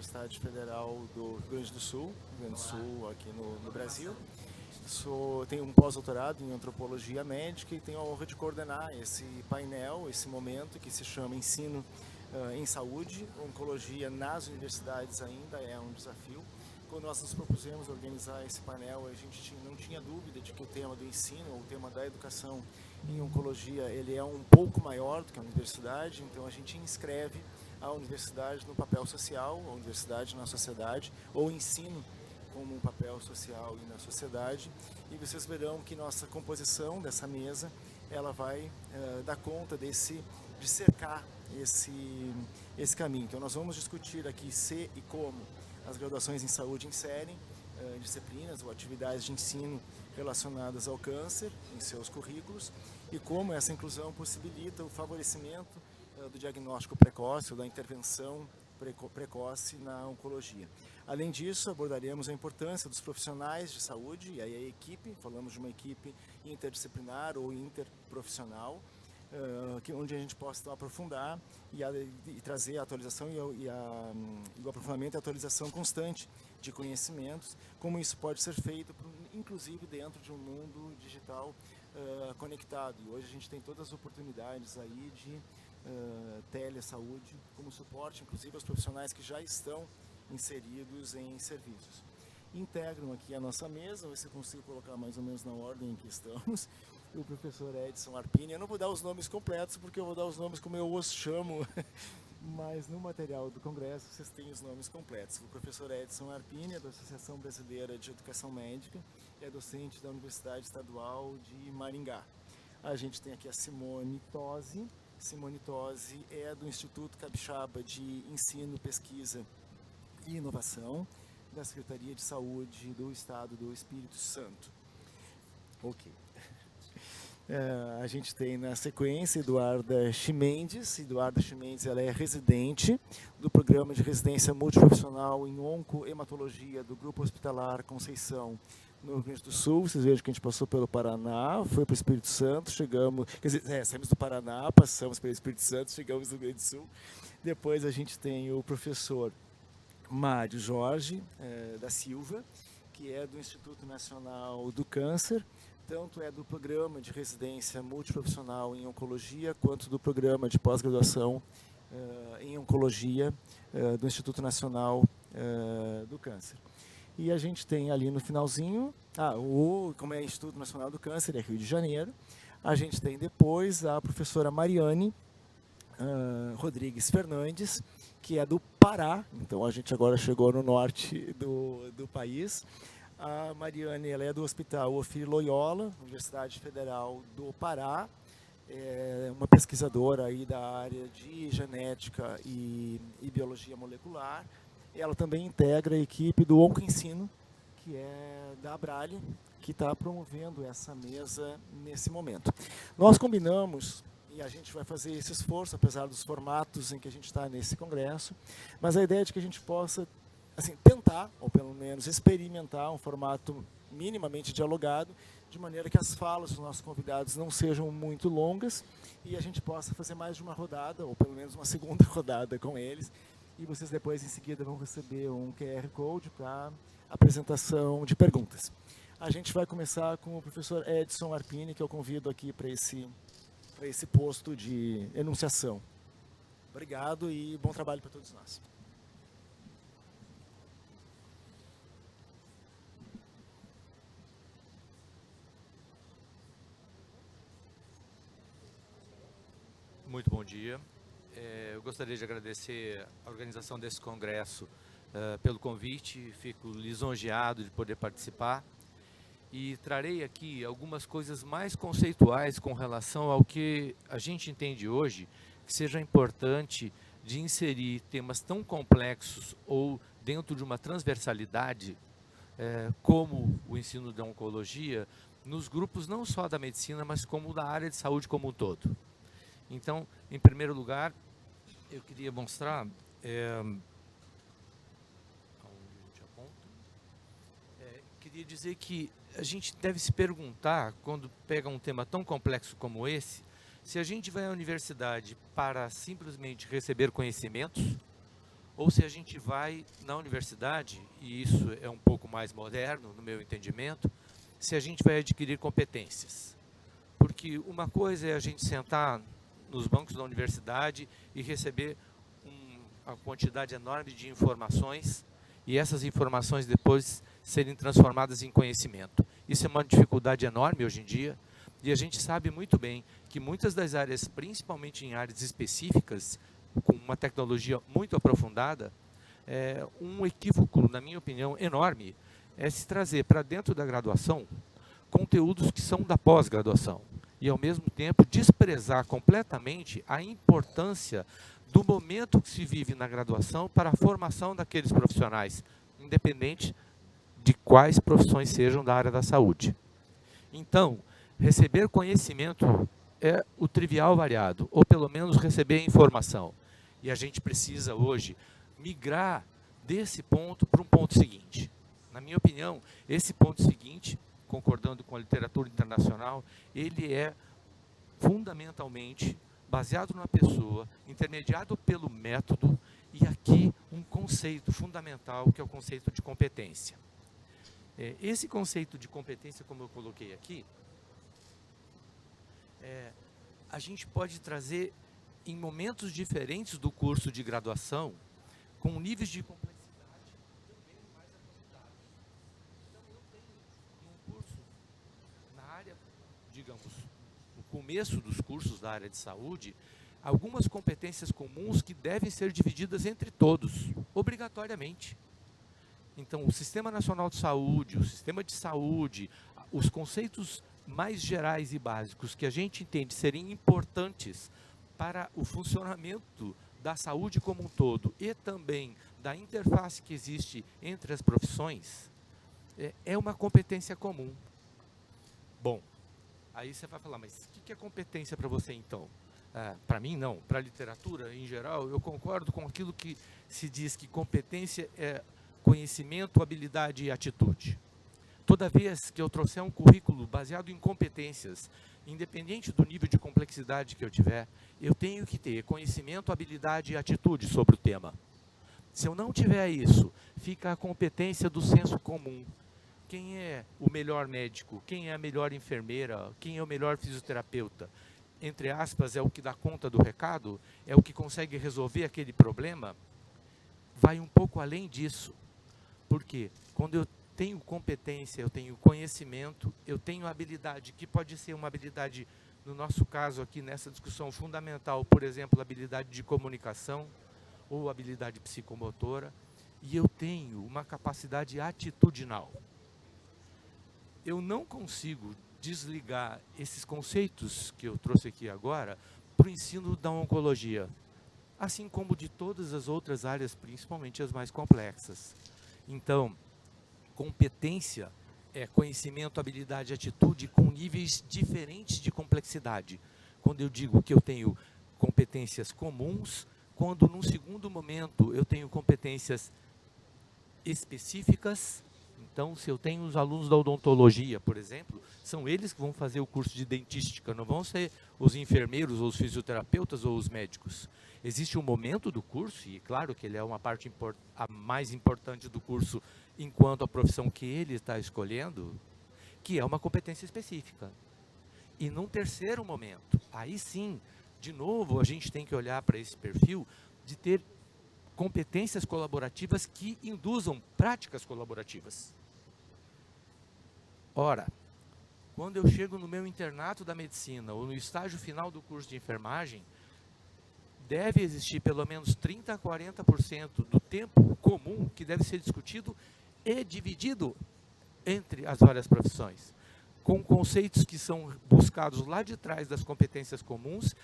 Universidade Federal do Rio Grande do Sul, aqui no Brasil. Tenho um pós-doutorado em antropologia médica e tenho a honra de coordenar esse painel, esse momento que se chama Ensino em Saúde. Oncologia nas universidades ainda é um desafio. Quando nós nos propusemos organizar esse painel, a gente não tinha dúvida de que o tema do ensino, o tema da educação em oncologia, ele é um pouco maior do que a universidade, então a gente inscreve a universidade no papel social, a universidade na sociedade, ou o ensino como um papel social e na sociedade, e vocês verão que nossa composição dessa mesa, ela vai dar conta de cercar esse caminho. Então nós vamos discutir aqui se e como as graduações em saúde inserem disciplinas ou atividades de ensino relacionadas ao câncer em seus currículos e como essa inclusão possibilita o favorecimento do diagnóstico precoce ou da intervenção precoce na oncologia. Além disso, abordaremos a importância dos profissionais de saúde e aí a equipe, falamos de uma equipe interdisciplinar ou interprofissional, onde a gente possa então, aprofundar e trazer a atualização e o aprofundamento e a atualização constante de conhecimentos, como isso pode ser feito, inclusive dentro de um mundo digital conectado. E hoje a gente tem todas as oportunidades aí de telesaúde como suporte, inclusive aos profissionais que já estão inseridos em serviços. Integram aqui a nossa mesa, ver se eu consigo colocar mais ou menos na ordem em que estamos. O professor Edson Arpini. Eu não vou dar os nomes completos, porque eu vou dar os nomes como eu os chamo, mas no material do congresso vocês têm os nomes completos. O professor Edson Arpini é da Associação Brasileira de Educação Médica e é docente da Universidade Estadual de Maringá. A gente tem aqui a Simone Tosi. Simone Tosi é do Instituto Capixaba de Ensino, Pesquisa e Inovação, da Secretaria de Saúde do Estado do Espírito Santo. Ok. A gente tem na sequência Eduarda Chimendes. Eduarda Chimendes ela é residente do Programa de Residência Multiprofissional em Oncohematologia do Grupo Hospitalar Conceição, no Rio Grande do Sul. Vocês vejam que a gente passou pelo Paraná, foi para o Espírito Santo, saímos do Paraná, passamos pelo Espírito Santo, chegamos no Rio Grande do Sul. Depois a gente tem o professor Mário Jorge da Silva, que é do Instituto Nacional do Câncer, tanto é do programa de residência multiprofissional em oncologia, quanto do programa de pós-graduação em oncologia do Instituto Nacional do Câncer. E a gente tem ali no finalzinho, como é Instituto Nacional do Câncer, é Rio de Janeiro, a gente tem depois a professora Mariane Rodrigues Fernandes, que é do Pará, então a gente agora chegou no norte do país. A Mariane ela é do Hospital Ofir Loyola, Universidade Federal do Pará, é uma pesquisadora aí da área de genética e biologia molecular. Ela também integra a equipe do OncoEnsino, que é da Abrale, que está promovendo essa mesa nesse momento. Nós combinamos, e a gente vai fazer esse esforço, apesar dos formatos em que a gente está nesse congresso, mas a ideia é de que a gente possa tentar, ou pelo menos experimentar um formato minimamente dialogado, de maneira que as falas dos nossos convidados não sejam muito longas e a gente possa fazer mais de uma rodada, ou pelo menos uma segunda rodada com eles, e vocês depois, em seguida, vão receber um QR Code para apresentação de perguntas. A gente vai começar com o professor Edson Arpini, que eu convido aqui para esse posto de enunciação. Obrigado e bom trabalho para todos nós. Muito bom dia. Eu gostaria de agradecer a organização desse congresso pelo convite. Fico lisonjeado de poder participar e trarei aqui algumas coisas mais conceituais com relação ao que a gente entende hoje que seja importante de inserir temas tão complexos ou dentro de uma transversalidade como o ensino da oncologia nos grupos não só da medicina, mas como da área de saúde como um todo. Então, em primeiro lugar, eu queria mostrar queria dizer que a gente deve se perguntar, quando pega um tema tão complexo como esse, se a gente vai à universidade para simplesmente receber conhecimentos ou se a gente vai na universidade, e isso é um pouco mais moderno, no meu entendimento, se a gente vai adquirir competências. Porque uma coisa é a gente sentar nos bancos da universidade e receber uma quantidade enorme de informações, e essas informações depois serem transformadas em conhecimento. Isso é uma dificuldade enorme hoje em dia, e a gente sabe muito bem que muitas das áreas, principalmente em áreas específicas, com uma tecnologia muito aprofundada, um equívoco, na minha opinião, enorme, é se trazer para dentro da graduação conteúdos que são da pós-graduação e, ao mesmo tempo, desprezar completamente a importância do momento que se vive na graduação para a formação daqueles profissionais, independente de quais profissões sejam da área da saúde. Então, receber conhecimento é o trivial variado, ou pelo menos receber informação. E a gente precisa hoje migrar desse ponto para um ponto seguinte. Na minha opinião, esse ponto seguinte, concordando com a literatura internacional, ele é fundamentalmente baseado na pessoa, intermediado pelo método, e aqui um conceito fundamental, que é o conceito de competência. Esse conceito de competência, como eu coloquei aqui, a gente pode trazer em momentos diferentes do curso de graduação, com níveis de complexidade também mais aprofundados. Então, eu tenho num curso, na área, digamos, no começo dos cursos da área de saúde, algumas competências comuns que devem ser divididas entre todos, obrigatoriamente. Então, o Sistema Nacional de Saúde, o Sistema de Saúde, os conceitos mais gerais e básicos que a gente entende serem importantes para o funcionamento da saúde como um todo e também da interface que existe entre as profissões, é uma competência comum. Bom, aí você vai falar, mas o que é competência para você então? Para mim não, para a literatura em geral, eu concordo com aquilo que se diz que competência é conhecimento, habilidade e atitude. Toda vez que eu trouxer um currículo baseado em competências, independente do nível de complexidade que eu tiver, eu tenho que ter conhecimento, habilidade e atitude sobre o tema. Se eu não tiver isso, fica a competência do senso comum. Quem é o melhor médico? Quem é a melhor enfermeira? Quem é o melhor fisioterapeuta? Entre aspas, é o que dá conta do recado? É o que consegue resolver aquele problema? Vai um pouco além disso. Porque quando eu tenho competência, eu tenho conhecimento, eu tenho habilidade, que pode ser uma habilidade, no nosso caso aqui nessa discussão fundamental, por exemplo, habilidade de comunicação ou habilidade psicomotora, e eu tenho uma capacidade atitudinal. Eu não consigo desligar esses conceitos que eu trouxe aqui agora para o ensino da oncologia, assim como de todas as outras áreas, principalmente as mais complexas. Então, competência é conhecimento, habilidade e atitude com níveis diferentes de complexidade. Quando eu digo que eu tenho competências comuns, quando num segundo momento eu tenho competências específicas. Então, se eu tenho os alunos da odontologia, por exemplo, são eles que vão fazer o curso de dentística, não vão ser os enfermeiros ou os fisioterapeutas ou os médicos. Existe um momento do curso, e claro que ele é uma parte a mais importante do curso enquanto a profissão que ele está escolhendo, que é uma competência específica. E num terceiro momento, aí sim, de novo, a gente tem que olhar para esse perfil de ter competências colaborativas que induzam práticas colaborativas. Ora, quando eu chego no meu internato da medicina ou no estágio final do curso de enfermagem, deve existir pelo menos 30% a 40% do tempo comum que deve ser discutido e dividido entre as várias profissões, com conceitos que são buscados lá de trás das competências comuns,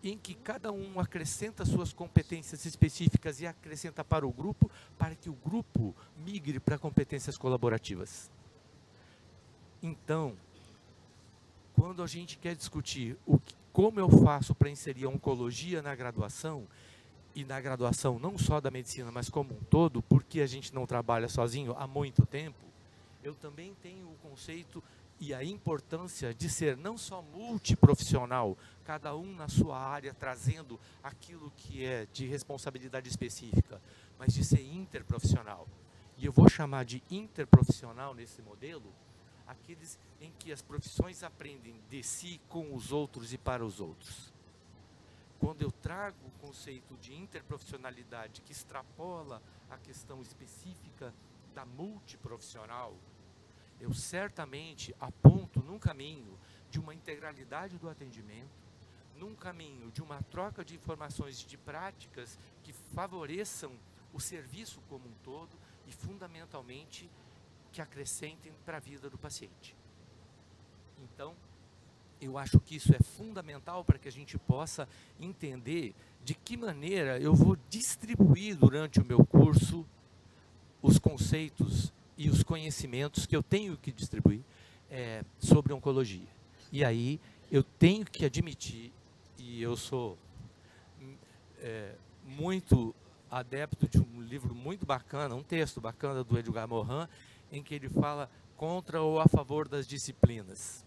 em que cada um acrescenta suas competências específicas e acrescenta para o grupo, para que o grupo migre para competências colaborativas. Então, quando a gente quer discutir como eu faço para inserir a oncologia na graduação, e na graduação não só da medicina, mas como um todo, porque a gente não trabalha sozinho há muito tempo, eu também tenho o conceito e a importância de ser não só multiprofissional, cada um na sua área trazendo aquilo que é de responsabilidade específica, mas de ser interprofissional. E eu vou chamar de interprofissional nesse modelo aqueles em que as profissões aprendem de si, com os outros e para os outros. Quando eu trago o conceito de interprofissionalidade que extrapola a questão específica da multiprofissional, eu certamente aponto num caminho de uma integralidade do atendimento, num caminho de uma troca de informações e de práticas que favoreçam o serviço como um todo e, fundamentalmente, que acrescentem para a vida do paciente. Então, eu acho que isso é fundamental para que a gente possa entender de que maneira eu vou distribuir durante o meu curso os conceitos e os conhecimentos que eu tenho que distribuir sobre oncologia. E aí eu tenho que admitir, e eu sou muito adepto de um livro muito bacana, um texto bacana do Edgar Morin, em que ele fala contra ou a favor das disciplinas.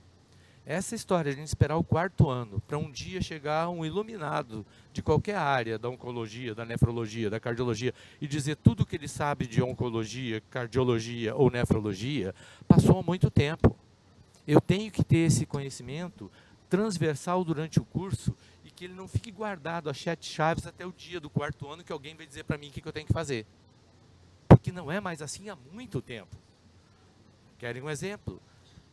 Essa história de a gente esperar o 4º ano para um dia chegar um iluminado de qualquer área da oncologia, da nefrologia, da cardiologia e dizer tudo o que ele sabe de oncologia, cardiologia ou nefrologia, passou há muito tempo. Eu tenho que ter esse conhecimento transversal durante o curso e que ele não fique guardado às 7 chaves até o dia do 4º ano que alguém vai dizer para mim o que eu tenho que fazer. Porque não é mais assim há muito tempo. Querem um exemplo?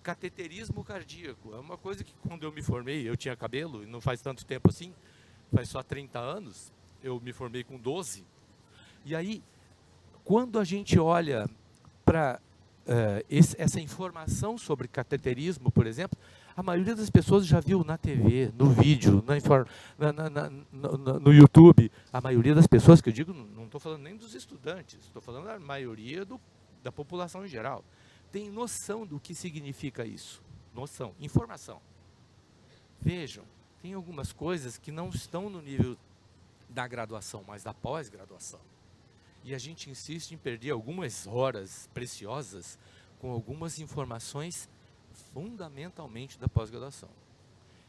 Cateterismo cardíaco. É uma coisa que quando eu me formei, eu tinha cabelo, e não faz tanto tempo assim, faz só 30 anos, eu me formei com 12. E aí, quando a gente olha para essa informação sobre cateterismo, por exemplo, a maioria das pessoas já viu na TV, no vídeo, no YouTube. A maioria das pessoas, que eu digo, não estou falando nem dos estudantes, estou falando da maioria da população em geral, tem noção do que significa isso. Noção, informação. Vejam, tem algumas coisas que não estão no nível da graduação, mas da pós-graduação. E a gente insiste em perder algumas horas preciosas com algumas informações fundamentalmente da pós-graduação.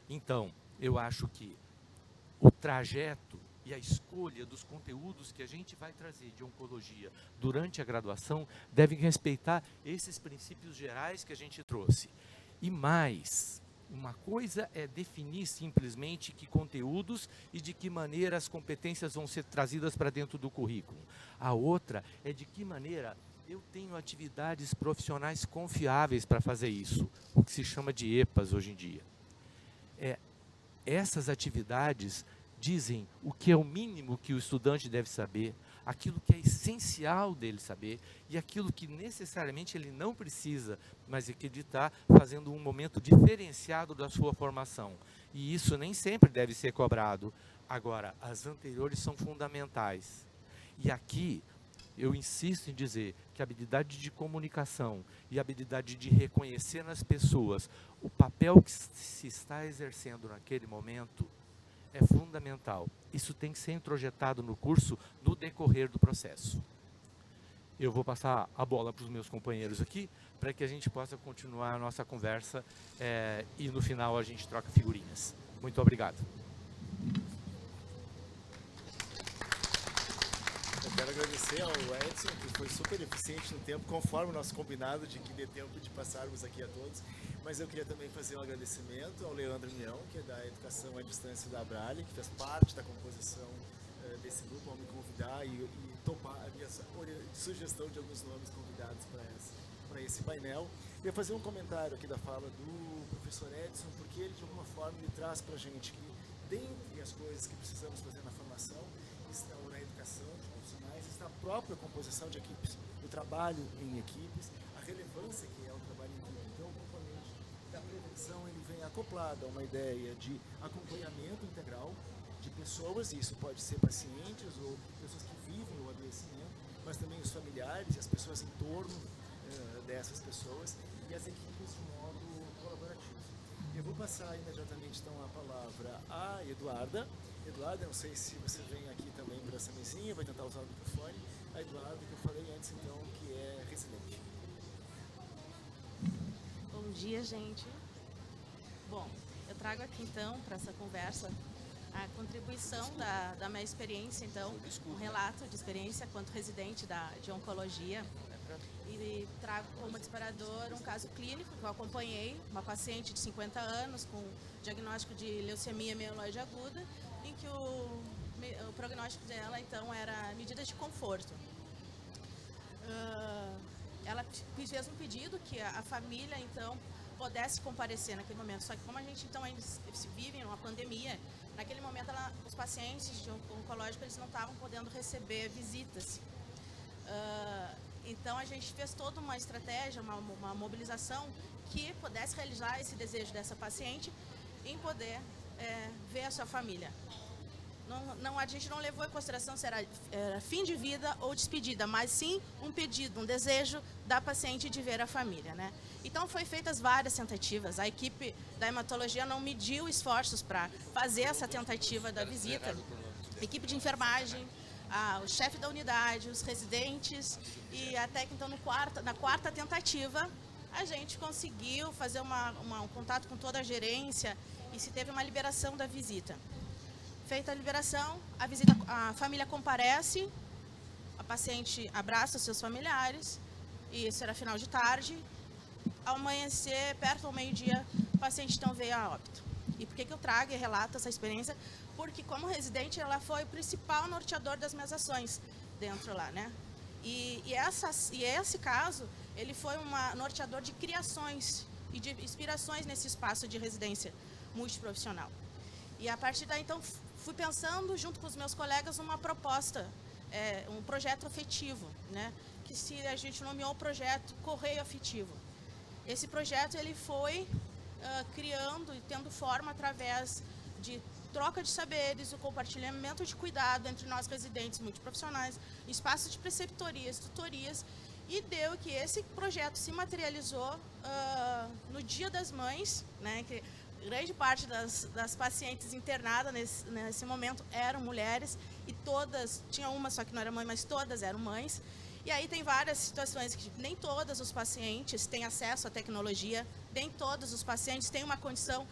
Então, eu acho que o trajeto e a escolha dos conteúdos que a gente vai trazer de oncologia durante a graduação devem respeitar esses princípios gerais que a gente trouxe. E mais, uma coisa é definir simplesmente que conteúdos e de que maneira as competências vão ser trazidas para dentro do currículo. A outra é de que maneira eu tenho atividades profissionais confiáveis para fazer isso, o que se chama de EPAs hoje em dia. Essas atividades dizem o que é o mínimo que o estudante deve saber, aquilo que é essencial dele saber e aquilo que necessariamente ele não precisa, mas é que ele está fazendo um momento diferenciado da sua formação. E isso nem sempre deve ser cobrado. Agora, as anteriores são fundamentais. E aqui eu insisto em dizer que a habilidade de comunicação e a habilidade de reconhecer nas pessoas o papel que se está exercendo naquele momento é fundamental. Isso tem que ser introjetado no curso no decorrer do processo. Eu vou passar a bola para os meus companheiros aqui, para que a gente possa continuar a nossa conversa e no final a gente troca figurinhas. Muito obrigado. Eu quero agradecer ao Edson, que foi super eficiente no tempo, conforme o nosso combinado de que dê tempo de passarmos aqui a todos. Mas eu queria também fazer um agradecimento ao Leandro União, que é da Educação à Distância da Abrale, que fez parte da composição desse grupo, ao me convidar e topar a minha sugestão de alguns nomes convidados para esse painel. Eu ia fazer um comentário aqui da fala do professor Edson, porque ele, de alguma forma, ele traz para a gente que, dentre as coisas que precisamos fazer na formação, ou na educação de profissionais, está a própria composição de equipes, o trabalho em equipes, a relevância que é o trabalho em equipe. Então, o componente da prevenção ele vem acoplado a uma ideia de acompanhamento integral de pessoas, e isso pode ser pacientes ou pessoas que vivem o adoecimento, mas também os familiares e as pessoas em torno dessas pessoas e as equipes de modo colaborativo. Eu vou passar imediatamente então a palavra à Eduarda. Eduarda, não sei se você vem aqui também para essa mesinha, vai tentar usar o microfone. A Eduarda, que eu falei antes então, que é residente. Bom dia, gente. Bom, eu trago aqui então para essa conversa a contribuição da minha experiência, então, um relato de experiência quanto residente de oncologia. E trago como disparador um caso clínico que eu acompanhei, uma paciente de 50 anos com diagnóstico de leucemia mieloide aguda, em que o prognóstico dela, então, era medidas de conforto. Ela fez um pedido que a família, então, pudesse comparecer naquele momento. Só que como a gente, então, ainda se vive numa pandemia, naquele momento os pacientes de oncológico eles não estavam podendo receber visitas. Então, a gente fez toda uma estratégia, uma mobilização que pudesse realizar esse desejo dessa paciente em poder ver a sua família. A gente não levou em consideração se era fim de vida ou despedida, mas sim um pedido, um desejo da paciente de ver a família, né? Então, foi feitas várias tentativas. A equipe da hematologia não mediu esforços para fazer essa tentativa da visita. A equipe de enfermagem, o chefe da unidade, os residentes, e até que então na quarta tentativa a gente conseguiu fazer um contato com toda a gerência e se teve uma liberação da visita. Feita a liberação, a família comparece, a paciente abraça os seus familiares, e isso era final de tarde. Ao amanhecer, perto ao meio-dia, o paciente então veio a óbito. E por que eu trago e relato essa experiência? Porque como residente, ela foi o principal norteador das minhas ações dentro lá, né? E esse caso, ele foi um norteador de criações e de inspirações nesse espaço de residência multiprofissional. E a partir daí, então, fui pensando, junto com os meus colegas, uma proposta, um projeto afetivo, né? Que a gente nomeou o projeto Correio Afetivo. Esse projeto ele foi criando e tendo forma através de troca de saberes, o compartilhamento de cuidado entre nós residentes multiprofissionais, espaços de preceptorias, tutorias, e deu que esse projeto se materializou no Dia das Mães, né? Que grande parte das pacientes internadas nesse momento eram mulheres, e todas, tinha uma só que não era mãe, mas todas eram mães. E aí tem várias situações que nem todos os pacientes têm acesso à tecnologia, nem todos os pacientes têm uma condição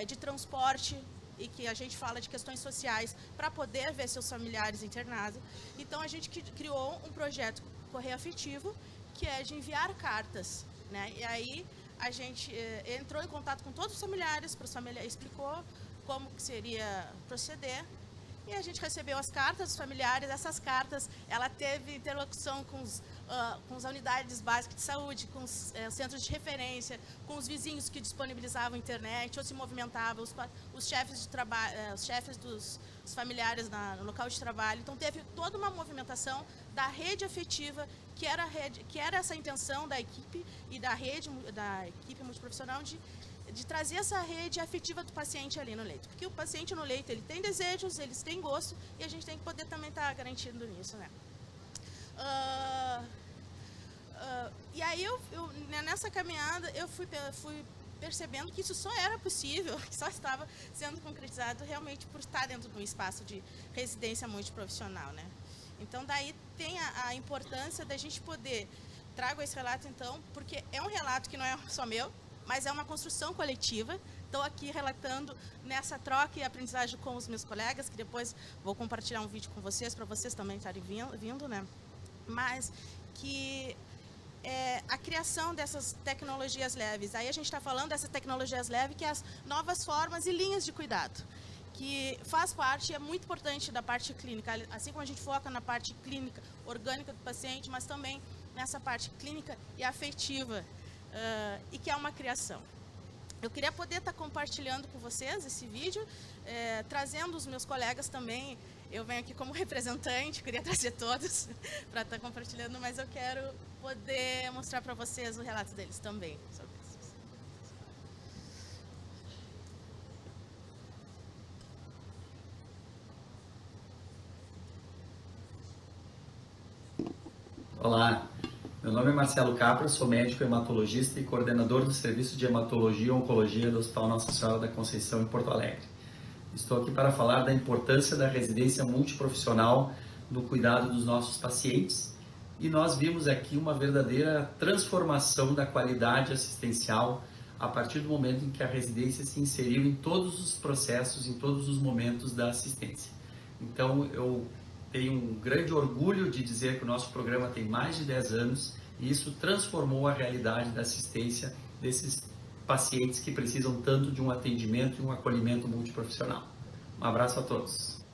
de transporte, e que a gente fala de questões sociais, para poder ver seus familiares internados. Então, a gente criou um projeto Correio Afetivo, que é de enviar cartas, né? E aí, a gente entrou em contato com todos os familiares, explicou como que seria proceder, e a gente recebeu as cartas dos familiares. Essas cartas, ela teve interlocução com as unidades básicas de saúde, com os centros de referência, com os vizinhos que disponibilizavam internet ou se movimentavam, os chefes de trabalho, os chefes dos familiares no local de trabalho. Então, teve toda uma movimentação da rede afetiva, que era essa intenção da equipe e da equipe multiprofissional de trazer essa rede afetiva do paciente ali no leito. Porque o paciente no leito, ele tem desejos, eles têm gosto, e a gente tem que poder também estar garantindo nisso, né? E aí, nessa caminhada, eu fui percebendo que isso só era possível, que só estava sendo concretizado realmente por estar dentro de um espaço de residência multiprofissional, né? Então, daí tem a importância da gente poder... Trago esse relato, então, porque é um relato que não é só meu, mas é uma construção coletiva. Estou aqui relatando nessa troca e aprendizagem com os meus colegas, que depois vou compartilhar um vídeo com vocês, para vocês também estarem vindo, né? Mas que a criação dessas tecnologias leves, aí a gente está falando dessas tecnologias leves, que é as novas formas e linhas de cuidado, que faz parte, é muito importante da parte clínica, assim como a gente foca na parte clínica orgânica do paciente, mas também nessa parte clínica e afetiva, e que é uma criação. Eu queria poder estar compartilhando com vocês esse vídeo, trazendo os meus colegas também. Eu venho aqui como representante, queria trazer todos para estar compartilhando, mas eu quero poder mostrar para vocês o relato deles também sobre isso. Olá, meu nome é Marcelo Capra, sou médico hematologista e coordenador do Serviço de Hematologia e Oncologia do Hospital Nossa Senhora da Conceição, em Porto Alegre. Estou aqui para falar da importância da residência multiprofissional no cuidado dos nossos pacientes, e nós vimos aqui uma verdadeira transformação da qualidade assistencial a partir do momento em que a residência se inseriu em todos os processos, em todos os momentos da assistência. Então, eu tenho um grande orgulho de dizer que o nosso programa tem mais de 10 anos e isso transformou a realidade da assistência desses pacientes que precisam tanto de um atendimento e um acolhimento multiprofissional. Um abraço a todos.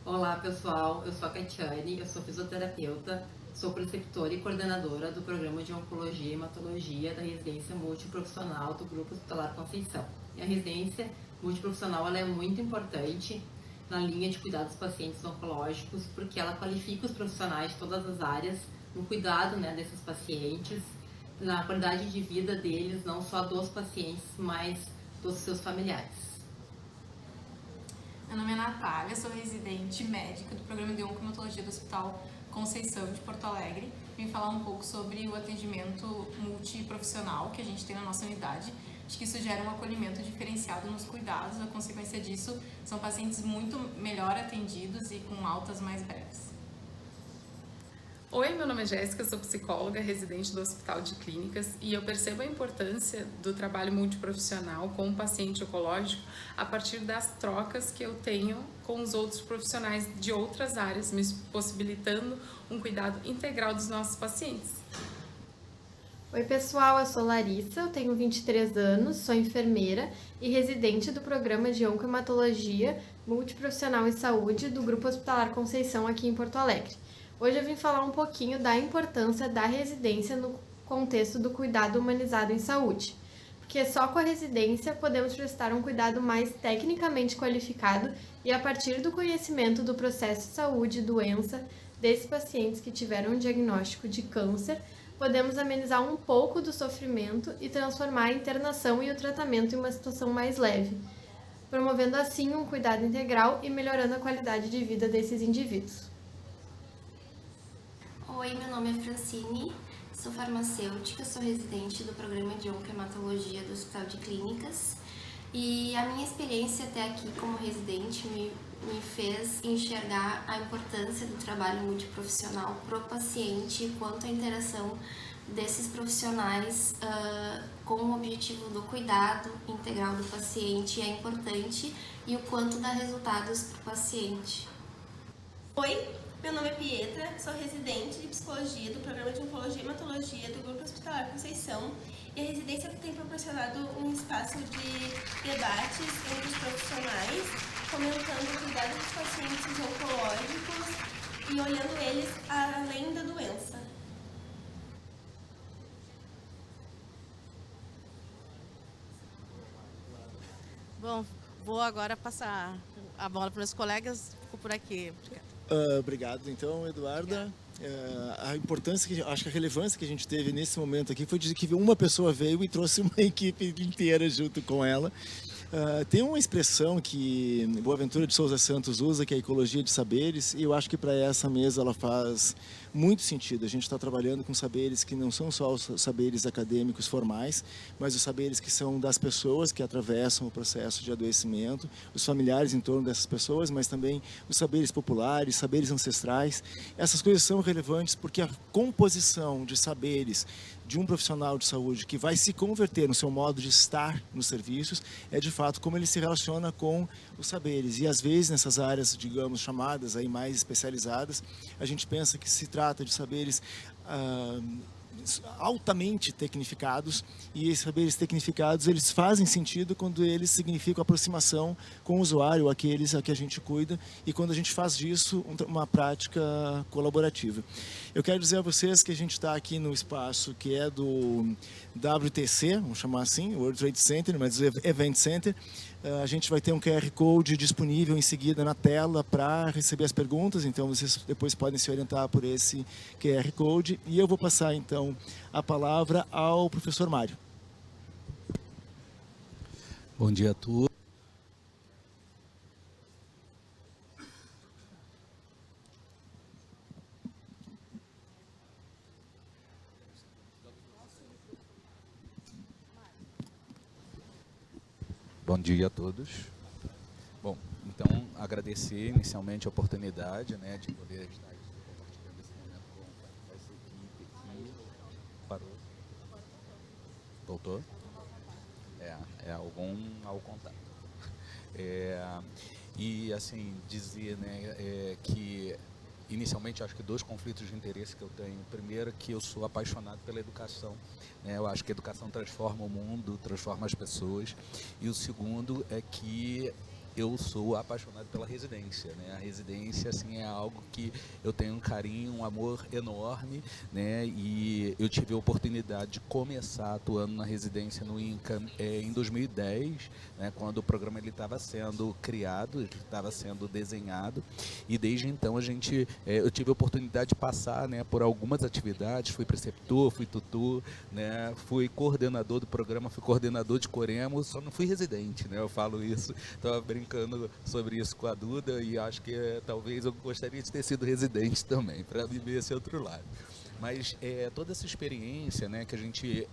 Olá pessoal, eu sou a Catiane, eu sou fisioterapeuta, sou preceptora e coordenadora do programa de Oncologia e Hematologia da residência multiprofissional do Grupo Hospitalar Conceição. E a residência multiprofissional ela é muito importante na linha de cuidar dos pacientes oncológicos, porque ela qualifica os profissionais de todas as áreas no cuidado, né, desses pacientes, na qualidade de vida deles, não só dos pacientes, mas dos seus familiares. Meu nome é Natália, sou residente médica do programa de Oncohematologia do Hospital Conceição de Porto Alegre. Vim falar um pouco sobre o atendimento multiprofissional que a gente tem na nossa unidade. Acho que isso gera um acolhimento diferenciado nos cuidados, a consequência disso são pacientes muito melhor atendidos e com altas mais breves. Oi, meu nome é Jéssica, sou psicóloga, residente do Hospital de Clínicas e eu percebo a importância do trabalho multiprofissional com o paciente oncológico a partir das trocas que eu tenho com os outros profissionais de outras áreas, me possibilitando um cuidado integral dos nossos pacientes. Oi pessoal, eu sou Larissa, eu tenho 23 anos, sou enfermeira e residente do programa de Oncohematologia Multiprofissional em Saúde do Grupo Hospitalar Conceição aqui em Porto Alegre. Hoje eu vim falar um pouquinho da importância da residência no contexto do cuidado humanizado em saúde, porque só com a residência podemos prestar um cuidado mais tecnicamente qualificado e a partir do conhecimento do processo de saúde e doença desses pacientes que tiveram um diagnóstico de câncer, podemos amenizar um pouco do sofrimento e transformar a internação e o tratamento em uma situação mais leve, promovendo assim um cuidado integral e melhorando a qualidade de vida desses indivíduos. Oi, meu nome é Francine, sou farmacêutica, sou residente do programa de Oncohematologia do Hospital de Clínicas e a minha experiência até aqui como residente me fez enxergar a importância do trabalho multiprofissional para o paciente quanto à interação desses profissionais com o objetivo do cuidado integral do paciente é importante e o quanto dá resultados para o paciente. Oi, meu nome é Pietra, sou residente de Psicologia do Programa de Oncologia e Hematologia do Grupo Hospitalar Conceição e a residência tem proporcionado um espaço de debates entre os profissionais, comentando o cuidado dos pacientes oncológicos e olhando eles além da doença. Bom, vou agora passar a bola para os meus colegas, fico por aqui. Obrigado, então, Eduarda. A importância, acho que a relevância que a gente teve nesse momento aqui foi dizer que uma pessoa veio e trouxe uma equipe inteira junto com ela. Tem uma expressão que Boaventura de Souza Santos usa, que é a ecologia de saberes, e eu acho que para essa mesa ela faz muito sentido. A gente está trabalhando com saberes que não são só os saberes acadêmicos formais, mas os saberes que são das pessoas que atravessam o processo de adoecimento, os familiares em torno dessas pessoas, mas também os saberes populares, saberes ancestrais. Essas coisas são relevantes porque a composição de saberes de um profissional de saúde que vai se converter no seu modo de estar nos serviços é de fato como ele se relaciona com os saberes. E às vezes nessas áreas, digamos, chamadas aí mais especializadas, a gente pensa que se trata de saberes altamente tecnificados, e esses saberes tecnificados eles fazem sentido quando eles significam aproximação com o usuário, aqueles a que a gente cuida, e quando a gente faz disso uma prática colaborativa. Eu quero dizer a vocês que a gente está aqui no espaço que é do WTC, vamos chamar assim, World Trade Center, mas Event Center. A gente vai ter um QR Code disponível em seguida na tela para receber as perguntas, então vocês depois podem se orientar por esse QR Code. E eu vou passar então a palavra ao professor Mário. Bom dia a todos. Bom dia a todos. Bom, então agradecer inicialmente a oportunidade, né, de poder estar aqui compartilhando esse momento com essa equipe aqui. Parou? Voltou? É algum ao contato. E assim, dizer, né, que inicialmente acho que 2 conflitos de interesse que eu tenho. Primeiro, que eu sou apaixonado pela educação, né? Eu acho que a educação transforma o mundo, transforma as pessoas. E o segundo é que eu sou apaixonado pela residência, né? A residência, assim, é algo que eu tenho um carinho, um amor enorme, né? E eu tive a oportunidade de começar atuando na residência no INCA em 2010, né? Quando o programa estava sendo criado, estava sendo desenhado, e desde então eu tive a oportunidade de passar, né, por algumas atividades. Fui preceptor, fui tutor, né? Fui coordenador do programa, fui coordenador de Coremo, só não fui residente, né? Eu falo isso, estava brincando sobre isso com a Duda, e acho que talvez eu gostaria de ter sido residente também, para viver esse outro lado. Mas toda essa experiência, né, que a gente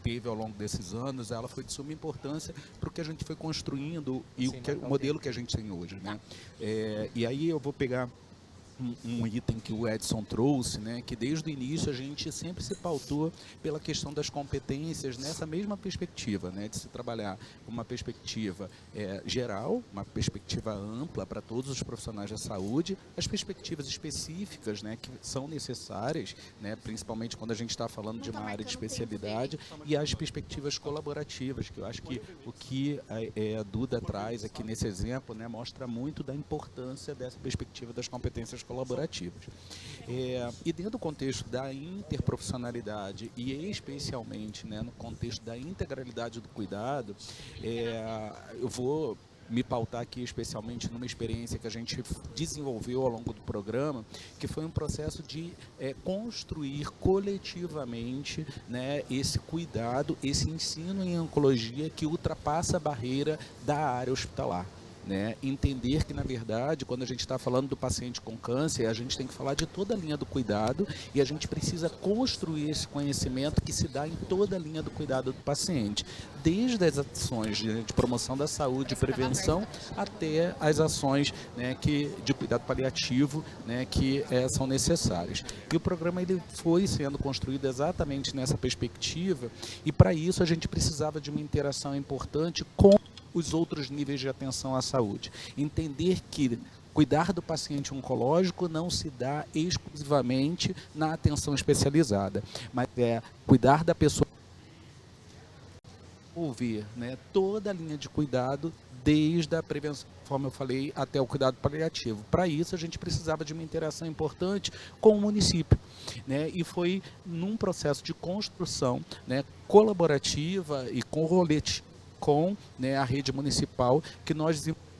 teve ao longo desses anos, ela foi de suma importância para o que a gente foi construindo e o modelo que a gente tem hoje, né? E aí eu vou pegar um item que o Edson trouxe, né, que desde o início a gente sempre se pautou pela questão das competências nessa mesma perspectiva, né, de se trabalhar uma perspectiva geral, uma perspectiva ampla para todos os profissionais da saúde, as perspectivas específicas, né, que são necessárias, né, principalmente quando a gente está falando de uma área de especialidade, e as perspectivas colaborativas, que eu acho que o que a Duda traz aqui nesse exemplo, né, mostra muito da importância dessa perspectiva das competências colaborativas. E dentro do contexto da interprofissionalidade e especialmente, né, no contexto da integralidade do cuidado, eu vou me pautar aqui especialmente numa experiência que a gente desenvolveu ao longo do programa, que foi um processo de construir coletivamente, né, esse cuidado, esse ensino em oncologia que ultrapassa a barreira da área hospitalar. Né? Entender que, na verdade, quando a gente está falando do paciente com câncer, a gente tem que falar de toda a linha do cuidado, e a gente precisa construir esse conhecimento que se dá em toda a linha do cuidado do paciente, desde as ações de promoção da saúde e prevenção até as ações, né, de cuidado paliativo, né, que são necessárias. E o programa ele foi sendo construído exatamente nessa perspectiva, e para isso a gente precisava de uma interação importante com os outros níveis de atenção à saúde. Entender que cuidar do paciente oncológico não se dá exclusivamente na atenção especializada, mas cuidar da pessoa, ouvir, né, toda a linha de cuidado, desde a prevenção, como eu falei, até o cuidado paliativo. Para isso, a gente precisava de uma interação importante com o município, né? E foi num processo de construção, né, colaborativa e com né, a rede municipal que nós desenvolvemos.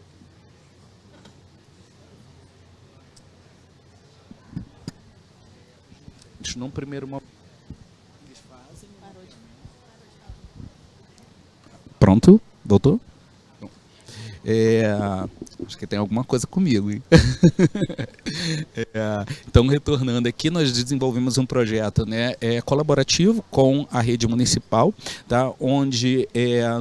Num primeiro momento. Pronto? Voltou? Acho que tem alguma coisa comigo, hein? Então, retornando aqui, nós desenvolvemos um projeto, né, colaborativo com a rede municipal, tá? Onde,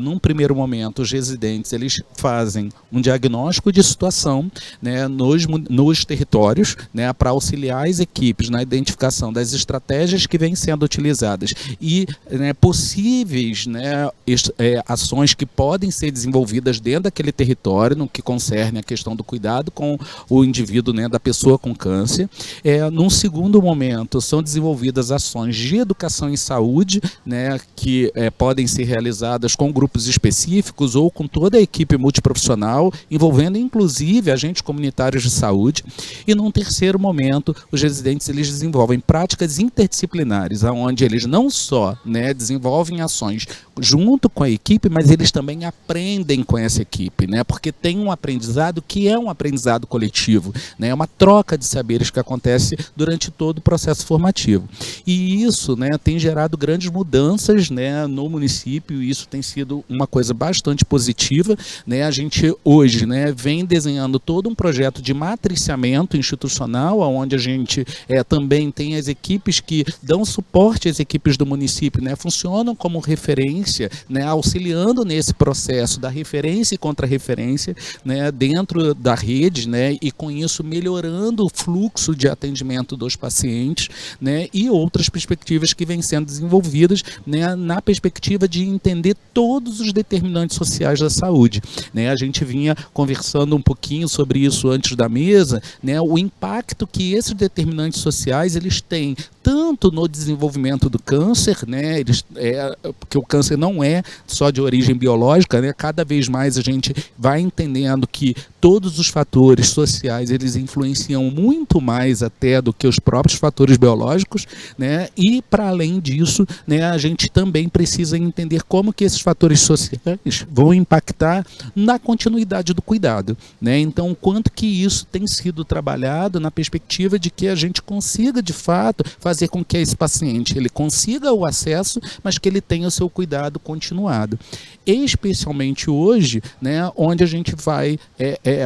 num primeiro momento, os residentes eles fazem um diagnóstico de situação, né, nos territórios, né, para auxiliar as equipes na identificação das estratégias que vêm sendo utilizadas e, né, possíveis, né, ações que podem ser desenvolvidas dentro daquele território, no que concerne a questão do cuidado com o indivíduo, né, da pessoa com câncer. Num segundo momento, são desenvolvidas ações de educação em saúde, né, que podem ser realizadas com grupos específicos ou com toda a equipe multiprofissional, envolvendo inclusive agentes comunitários de saúde. E num terceiro momento, os residentes eles desenvolvem práticas interdisciplinares, onde eles não só, né, desenvolvem ações junto com a equipe, mas eles também aprendem com essa equipe, né, porque tem um aprendizado que é um aprendizado coletivo, né, é uma troca de saberes que acontece durante todo o processo formativo. E isso, né, tem gerado grandes mudanças, né, no município, e isso tem sido uma coisa bastante positiva, né. A gente hoje, né, vem desenhando todo um projeto de matriciamento institucional, onde a gente também tem as equipes que dão suporte às equipes do município, né, funcionam como referência, né, auxiliando nesse processo da referência e contra-referência, né, dentro dentro da rede, né, e com isso melhorando o fluxo de atendimento dos pacientes, né, e outras perspectivas que vêm sendo desenvolvidas, né, na perspectiva de entender todos os determinantes sociais da saúde, né. A gente vinha conversando um pouquinho sobre isso antes da mesa, né, o impacto que esses determinantes sociais eles têm tanto no desenvolvimento do câncer, né, porque o câncer não é só de origem biológica, né, cada vez mais a gente vai entendendo que todos os fatores sociais eles influenciam muito mais até do que os próprios fatores biológicos, né, e para além disso, né, a gente também precisa entender como que esses fatores sociais vão impactar na continuidade do cuidado, né, então quanto que isso tem sido trabalhado na perspectiva de que a gente consiga de fato fazer com que esse paciente ele consiga o acesso, mas que ele tenha o seu cuidado continuado. Especialmente hoje, né, onde a gente vai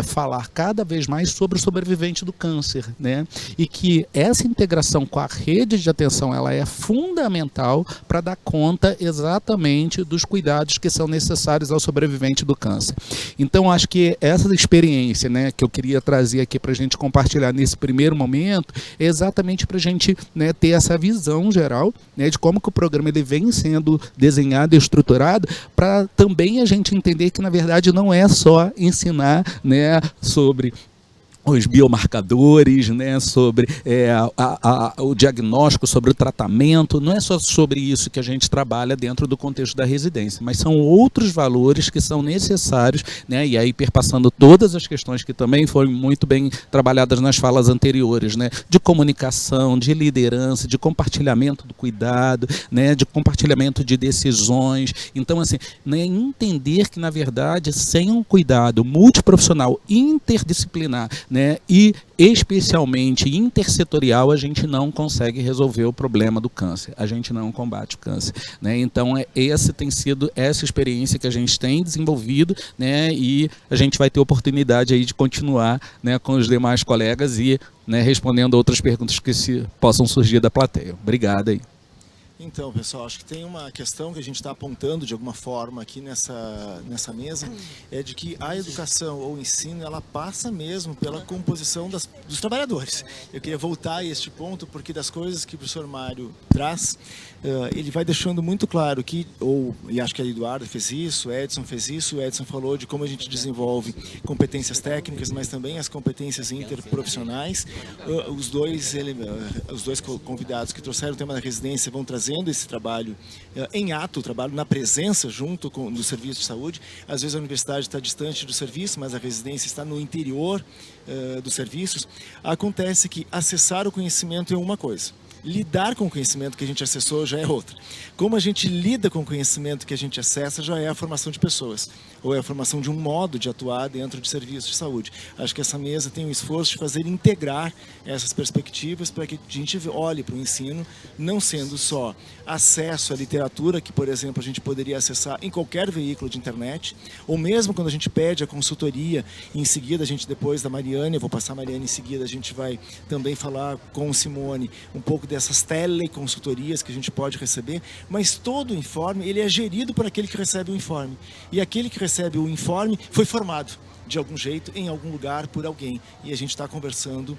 falar cada vez mais sobre o sobrevivente do câncer, né, e que essa integração com a rede de atenção ela é fundamental para dar conta exatamente dos cuidados que são necessários ao sobrevivente do câncer. Então, acho que essa experiência, né, que eu queria trazer aqui para a gente compartilhar nesse primeiro momento, é exatamente para a gente, né, ter essa visão geral, né, de como que o programa ele vem sendo desenhado e estruturado, para também a gente entender que, na verdade, não é só ensinar, né, sobre os biomarcadores, né, sobre o diagnóstico, sobre o tratamento, não é só sobre isso que a gente trabalha dentro do contexto da residência, mas são outros valores que são necessários, né, e aí perpassando todas as questões que também foram muito bem trabalhadas nas falas anteriores, né, de comunicação, de liderança, de compartilhamento do cuidado, né, de compartilhamento de decisões. Então, assim, né, entender que, na verdade, sem um cuidado multiprofissional, interdisciplinar, né, e especialmente intersetorial, a gente não consegue resolver o problema do câncer, a gente não combate o câncer, né? Então essa tem sido essa experiência que a gente tem desenvolvido, né, e a gente vai ter oportunidade aí de continuar, né, com os demais colegas e, né, respondendo outras perguntas que possam surgir da plateia. Obrigado aí. Então, pessoal, acho que tem uma questão que a gente está apontando de alguma forma aqui nessa mesa, é de que a educação ou o ensino, ela passa mesmo pela composição dos trabalhadores. Eu queria voltar a este ponto, porque das coisas que o professor Mário traz, ele vai deixando muito claro que, e acho que a Eduardo fez isso, o Edson fez isso, o Edson falou de como a gente desenvolve competências técnicas, mas também as competências interprofissionais. Os dois convidados que trouxeram o tema da residência vão trazendo esse trabalho em ato, o trabalho na presença junto do serviço de saúde. Às vezes a universidade está distante do serviço, mas a residência está no interior dos serviços. Acontece que acessar o conhecimento é uma coisa, lidar com o conhecimento que a gente acessou já é outra. Como a gente lida com o conhecimento que a gente acessa já é a formação de pessoas, ou é a formação de um modo de atuar dentro de serviços de saúde. Acho que essa mesa tem um esforço de fazer integrar essas perspectivas para que a gente olhe para o ensino, não sendo só acesso à literatura, que, por exemplo, a gente poderia acessar em qualquer veículo de internet, ou mesmo quando a gente pede a consultoria, e em seguida a gente, depois da Mariane, eu vou passar a Mariane em seguida, a gente vai também falar com o Simone um pouco dessas teleconsultorias que a gente pode receber, mas todo o informe ele é gerido por aquele que recebe o informe. E aquele que recebe o informe foi formado de algum jeito, em algum lugar, por alguém. E a gente está conversando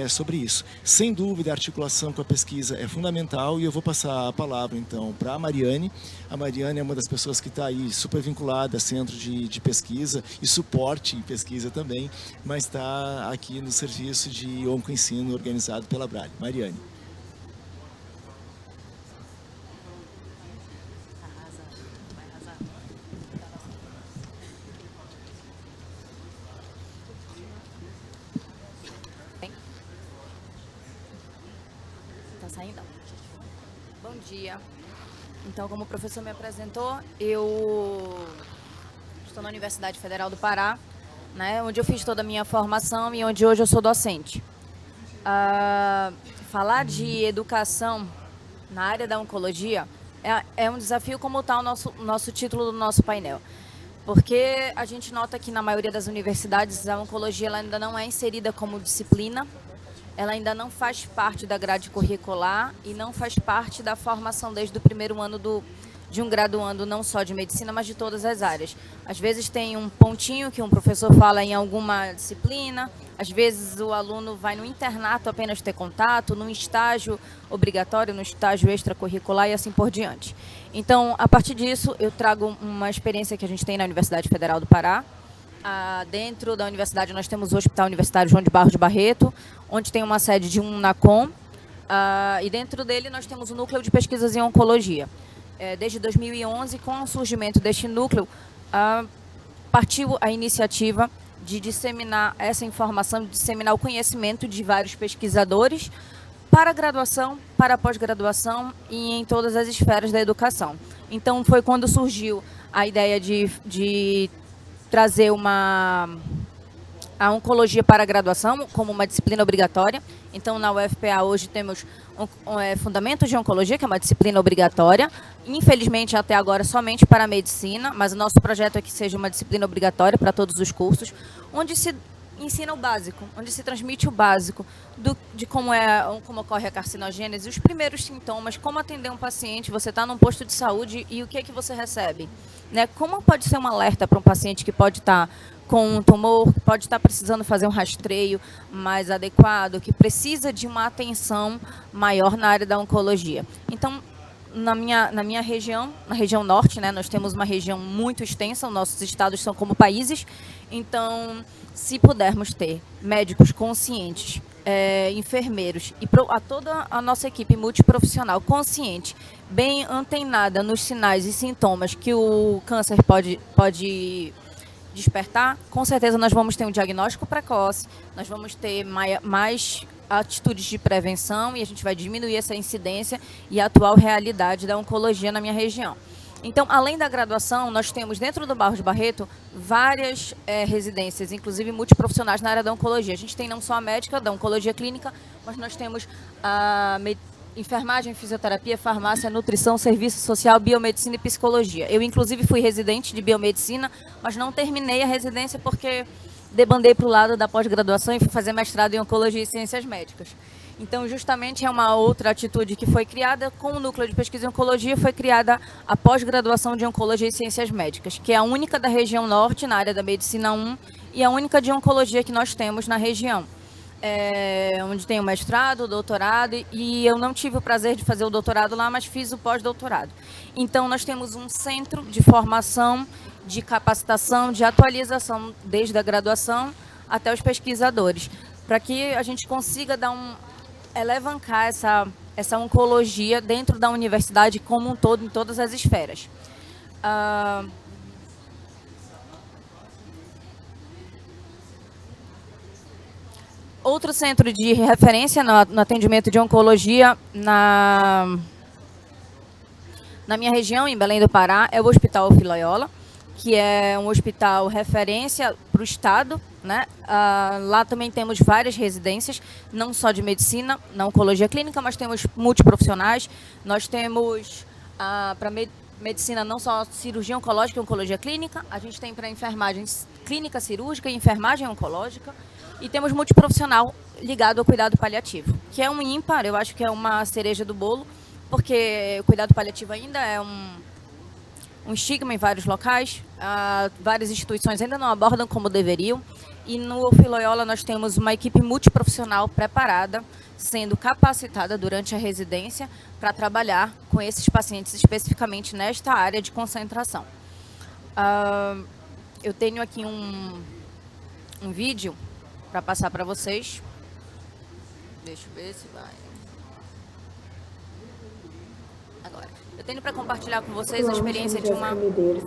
sobre isso. Sem dúvida, a articulação com a pesquisa é fundamental e eu vou passar a palavra, então, para a Mariane. A Mariane é uma das pessoas que está aí super vinculada a centro de pesquisa e suporte em pesquisa também, mas está aqui no serviço de oncoensino organizado pela Abrale. Mariane. Bom dia. Então, como o professor me apresentou, eu estou na Universidade Federal do Pará, né, onde eu fiz toda a minha formação e onde hoje eu sou docente. Falar de educação na área da oncologia é um desafio, como está o nosso título do nosso painel. Porque a gente nota que na maioria das universidades a oncologia ela ainda não é inserida como disciplina, ela ainda não faz parte da grade curricular e não faz parte da formação desde o primeiro ano do de um graduando não só de medicina, mas de todas as áreas. Às vezes tem um pontinho que um professor fala em alguma disciplina, às vezes o aluno vai no internato apenas ter contato, num estágio obrigatório, no estágio extracurricular e assim por diante. Então, a partir disso, eu trago uma experiência que a gente tem na Universidade Federal do Pará. Dentro da universidade nós temos o Hospital Universitário João de Barros de Barreto, onde tem uma sede de um NACOM, e dentro dele nós temos o Núcleo de Pesquisas em Oncologia. Desde 2011, com o surgimento deste núcleo, partiu a iniciativa de disseminar essa informação, de disseminar o conhecimento de vários pesquisadores para a graduação, para a pós-graduação e em todas as esferas da educação. Então, foi quando surgiu a ideia de trazer a oncologia para a graduação como uma disciplina obrigatória. Então, na UFPA hoje temos Fundamentos de Oncologia, que é uma disciplina obrigatória. Infelizmente, até agora, somente para a medicina, mas o nosso projeto é que seja uma disciplina obrigatória para todos os cursos, onde se ensina o básico, onde se transmite o básico de como ocorre a carcinogênese, os primeiros sintomas, como atender um paciente. Você está num posto de saúde e o que é que você recebe? Né? Como pode ser um alerta para um paciente que pode estar com um tumor, que pode estar precisando fazer um rastreio mais adequado, que precisa de uma atenção maior na área da oncologia. Então, na minha região, na região norte, né, nós temos uma região muito extensa, os nossos estados são como países, então, se pudermos ter médicos conscientes, enfermeiros e toda a nossa equipe multiprofissional consciente, bem antenada nos sinais e sintomas que o câncer pode despertar, com certeza nós vamos ter um diagnóstico precoce, nós vamos ter mais atitudes de prevenção e a gente vai diminuir essa incidência e a atual realidade da oncologia na minha região. Então, além da graduação, nós temos dentro do Barros de Barreto várias residências, inclusive multiprofissionais na área da oncologia. A gente tem não só a médica da oncologia clínica, mas nós temos a enfermagem, fisioterapia, farmácia, nutrição, serviço social, biomedicina e psicologia. Eu, inclusive, fui residente de biomedicina, mas não terminei a residência porque debandei para o lado da pós-graduação e fui fazer mestrado em oncologia e ciências médicas. Então, justamente, é uma outra atitude que foi criada com o Núcleo de Pesquisa em Oncologia, foi criada a pós-graduação de Oncologia e Ciências Médicas, que é a única da região norte, na área da Medicina 1, e a única de Oncologia que nós temos na região. Onde tem o mestrado, o doutorado, e eu não tive o prazer de fazer o doutorado lá, mas fiz o pós-doutorado. Então, nós temos um centro de formação, de capacitação, de atualização, desde a graduação até os pesquisadores, para que a gente consiga alavancar essa oncologia dentro da universidade como um todo, em todas as esferas. Outro centro de referência no atendimento de oncologia na minha região, em Belém do Pará, é o Hospital Filiola, que é um hospital referência para o estado, né? Lá também temos várias residências, não só de medicina, na oncologia clínica, mas temos multiprofissionais. Nós temos para medicina não só cirurgia oncológica e oncologia clínica, a gente tem para enfermagem clínica cirúrgica e enfermagem oncológica, e temos multiprofissional ligado ao cuidado paliativo, que é um ímpar, eu acho que é uma cereja do bolo, porque o cuidado paliativo ainda é um estigma em vários locais, várias instituições ainda não abordam como deveriam, e no Filiola nós temos uma equipe multiprofissional preparada, sendo capacitada durante a residência para trabalhar com esses pacientes especificamente nesta área de concentração. Eu tenho aqui um vídeo para passar para vocês. Deixa eu ver se vai. Agora. Eu tenho para compartilhar com vocês a experiência de uma...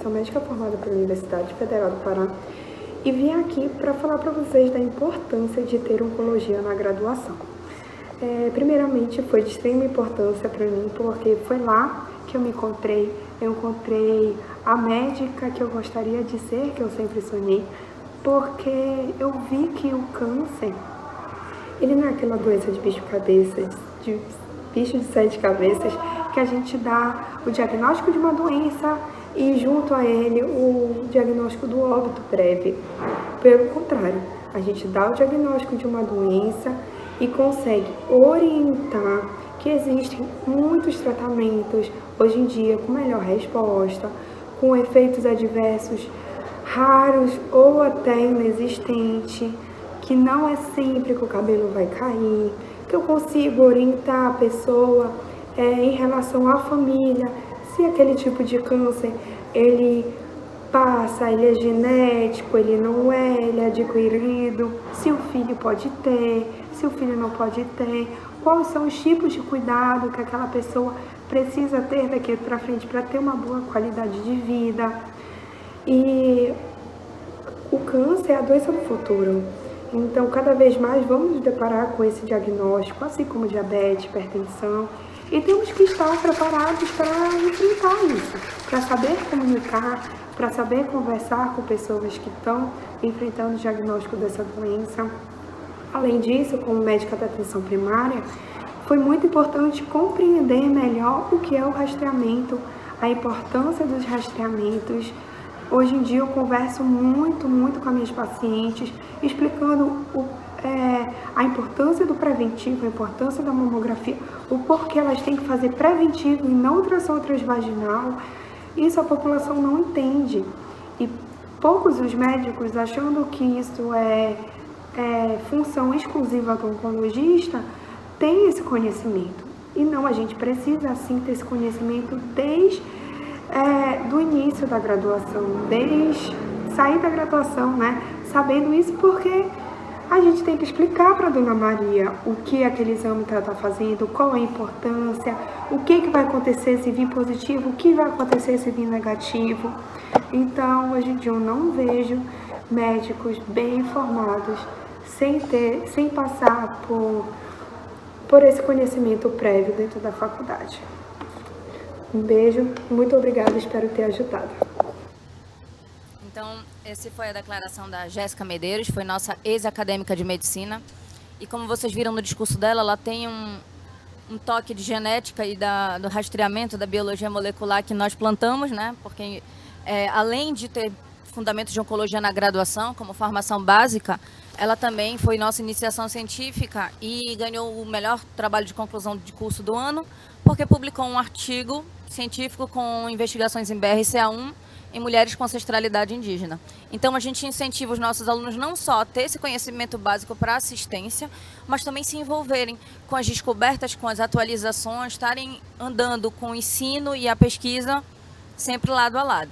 Sou médica formada pela Universidade Federal do Pará e vim aqui para falar para vocês da importância de ter oncologia na graduação. Primeiramente, foi de extrema importância para mim, porque foi lá que eu me encontrei. Eu encontrei a médica que eu gostaria de ser, que eu sempre sonhei, porque eu vi que o câncer, ele não é aquela doença de bicho-cabeça, de bicho de 7 cabeças, que a gente dá o diagnóstico de uma doença e junto a ele o diagnóstico do óbito prévio. Pelo contrário, a gente dá o diagnóstico de uma doença e consegue orientar que existem muitos tratamentos hoje em dia com melhor resposta, com efeitos adversos raros ou até inexistentes, que não é sempre que o cabelo vai cair, que eu consigo orientar a pessoa em relação à família, se aquele tipo de câncer ele passa, ele é genético, ele não é, ele é adquirido, se o filho pode ter, se o filho não pode ter, quais são os tipos de cuidado que aquela pessoa precisa ter daqui para frente para ter uma boa qualidade de vida. E o câncer é a doença do futuro. Então, cada vez mais vamos nos deparar com esse diagnóstico, assim como diabetes, hipertensão, e temos que estar preparados para enfrentar isso, para saber comunicar, para saber conversar com pessoas que estão enfrentando o diagnóstico dessa doença. Além disso, como médica da atenção primária, foi muito importante compreender melhor o que é o rastreamento, a importância dos rastreamentos. Hoje em dia eu converso muito com as minhas pacientes, explicando a importância do preventivo, a importância da mamografia, o porquê elas têm que fazer preventivo e não ultrassom transvaginal. Isso a população não entende. E poucos os médicos, achando que isso é função exclusiva do oncologista, têm esse conhecimento. E não, a gente precisa sim ter esse conhecimento desde do início da graduação, desde sair da graduação, né? Sabendo isso porque a gente tem que explicar para a Dona Maria o que aquele exame que ela está fazendo, qual a importância, o que vai acontecer se vir positivo, o que vai acontecer se vir negativo. Então, hoje em dia eu não vejo médicos bem informados sem passar por esse conhecimento prévio dentro da faculdade. Um beijo, muito obrigada, espero ter ajudado. Então, essa foi a declaração da Jéssica Medeiros, foi nossa ex-acadêmica de medicina. E como vocês viram no discurso dela, ela tem um toque de genética e do rastreamento da biologia molecular que nós plantamos, né? Porque além de ter fundamentos de oncologia na graduação, como formação básica, ela também foi nossa iniciação científica e ganhou o melhor trabalho de conclusão de curso do ano, porque publicou um artigo científico com investigações em BRCA1 em mulheres com ancestralidade indígena. Então, a gente incentiva os nossos alunos não só a ter esse conhecimento básico para assistência, mas também se envolverem com as descobertas, com as atualizações, estarem andando com o ensino e a pesquisa sempre lado a lado.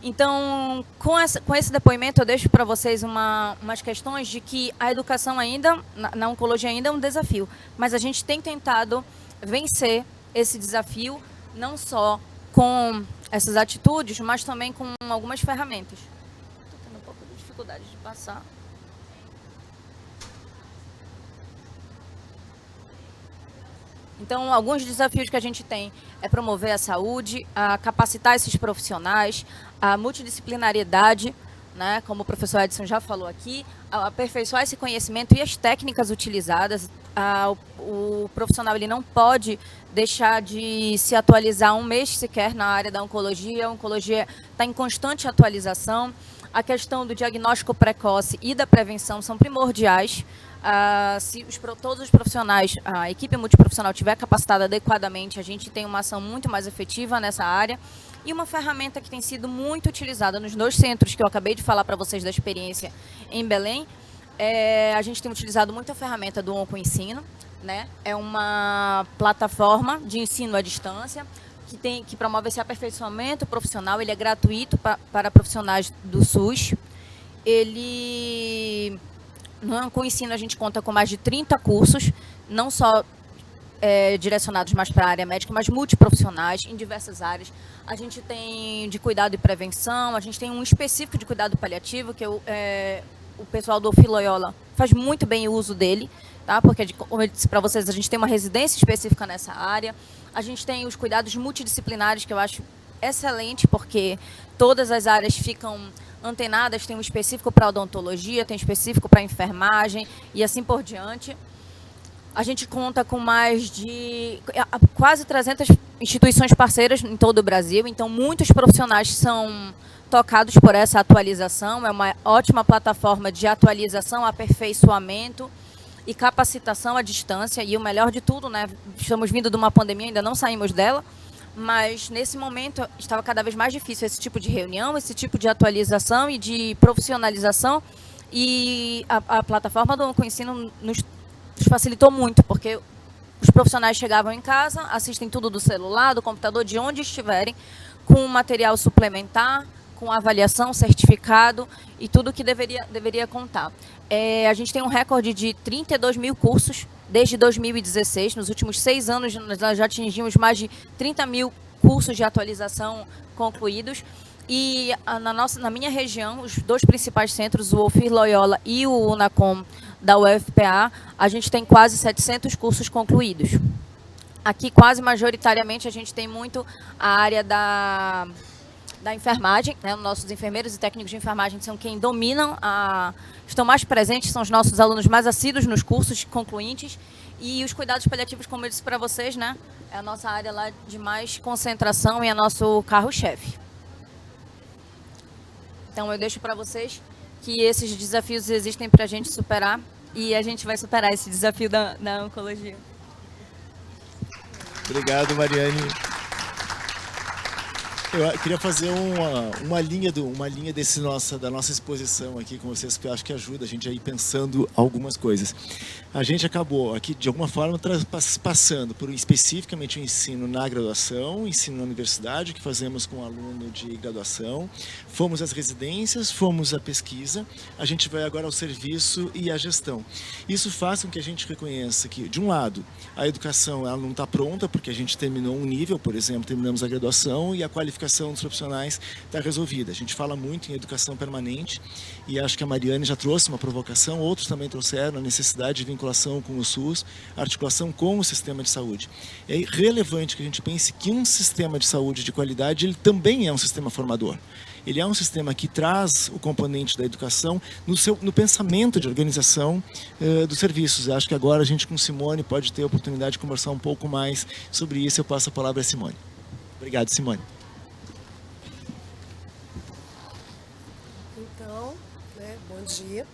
Então, com esse depoimento, eu deixo para vocês umas questões de que a educação ainda, na oncologia ainda é um desafio, mas a gente tem tentado vencer esse desafio, não só com essas atitudes, mas também com algumas ferramentas. Estou tendo um pouco de dificuldade de passar. Então, alguns desafios que a gente tem é promover a saúde, a capacitar esses profissionais, a multidisciplinariedade, né, como o professor Edson já falou aqui, a aperfeiçoar esse conhecimento e as técnicas utilizadas. O profissional ele não pode deixar de se atualizar um mês sequer na área da oncologia. A oncologia está em constante atualização. A questão do diagnóstico precoce e da prevenção são primordiais. Se todos os profissionais, a equipe multiprofissional estiver capacitada adequadamente, a gente tem uma ação muito mais efetiva nessa área. E uma ferramenta que tem sido muito utilizada nos 2 centros que eu acabei de falar para vocês da experiência em Belém, a gente tem utilizado muito a ferramenta do OncoEnsino, né? É uma plataforma de ensino à distância que promove esse aperfeiçoamento profissional. Ele é gratuito para profissionais do SUS. No OncoEnsino a gente conta com mais de 30 cursos, não só direcionados mais para a área médica, mas multiprofissionais em diversas áreas. A gente tem de cuidado e prevenção, a gente tem um específico de cuidado paliativo, que o pessoal do Filoiola faz muito bem o uso dele, tá? Porque, como eu disse para vocês, a gente tem uma residência específica nessa área. A gente tem os cuidados multidisciplinares, que eu acho excelente, porque todas as áreas ficam antenadas, tem um específico para odontologia, tem um específico para enfermagem e assim por diante. A gente conta com mais de quase 300 instituições parceiras em todo o Brasil, então muitos profissionais são tocados por essa atualização. É uma ótima plataforma de atualização, aperfeiçoamento e capacitação à distância. E o melhor de tudo, né? Estamos vindo de uma pandemia, ainda não saímos dela, mas nesse momento estava cada vez mais difícil esse tipo de reunião, esse tipo de atualização e de profissionalização. E a plataforma do OncoEnsino nos facilitou muito, porque os profissionais chegavam em casa, assistem tudo do celular, do computador, de onde estiverem, com material suplementar, com avaliação, certificado e tudo que deveria contar. A gente tem um recorde de 32 mil cursos desde 2016. Nos últimos 6 anos, nós já atingimos mais de 30 mil cursos de atualização concluídos. E na minha região, os 2 principais centros, o Ofir Loyola e o Unacom da UFPA, a gente tem quase 700 cursos concluídos. Aqui, quase majoritariamente, a gente tem muito a área da enfermagem, né? Nossos enfermeiros e técnicos de enfermagem são quem dominam, estão mais presentes, são os nossos alunos mais assíduos nos cursos concluintes. E os cuidados paliativos, como eu disse para vocês, né? É a nossa área lá de mais concentração e é nosso carro-chefe. Então, eu deixo para vocês que esses desafios existem para a gente superar e a gente vai superar esse desafio da oncologia. Obrigado, Mariane. Eu queria fazer uma linha da nossa exposição aqui com vocês, que eu acho que ajuda a gente a ir pensando algumas coisas. A gente acabou aqui, de alguma forma, passando por especificamente o ensino na graduação, ensino na universidade, que fazemos com aluno de graduação, fomos às residências, fomos à pesquisa, a gente vai agora ao serviço e à gestão. Isso faz com que a gente reconheça que, de um lado, a educação ela não está pronta, porque a gente terminou um nível, por exemplo, terminamos a graduação e a qualificação dos profissionais está resolvida. A gente fala muito em educação permanente e acho que a Mariane já trouxe uma provocação, outros também trouxeram a necessidade de vinculação com o SUS, articulação com o sistema de saúde. É relevante que a gente pense que um sistema de saúde de qualidade ele também é um sistema formador. Ele é um sistema que traz o componente da educação no pensamento de organização dos serviços. Eu acho que agora a gente com Simone pode ter a oportunidade de conversar um pouco mais sobre isso. Eu passo a palavra a Simone. Obrigado, Simone. Bom dia.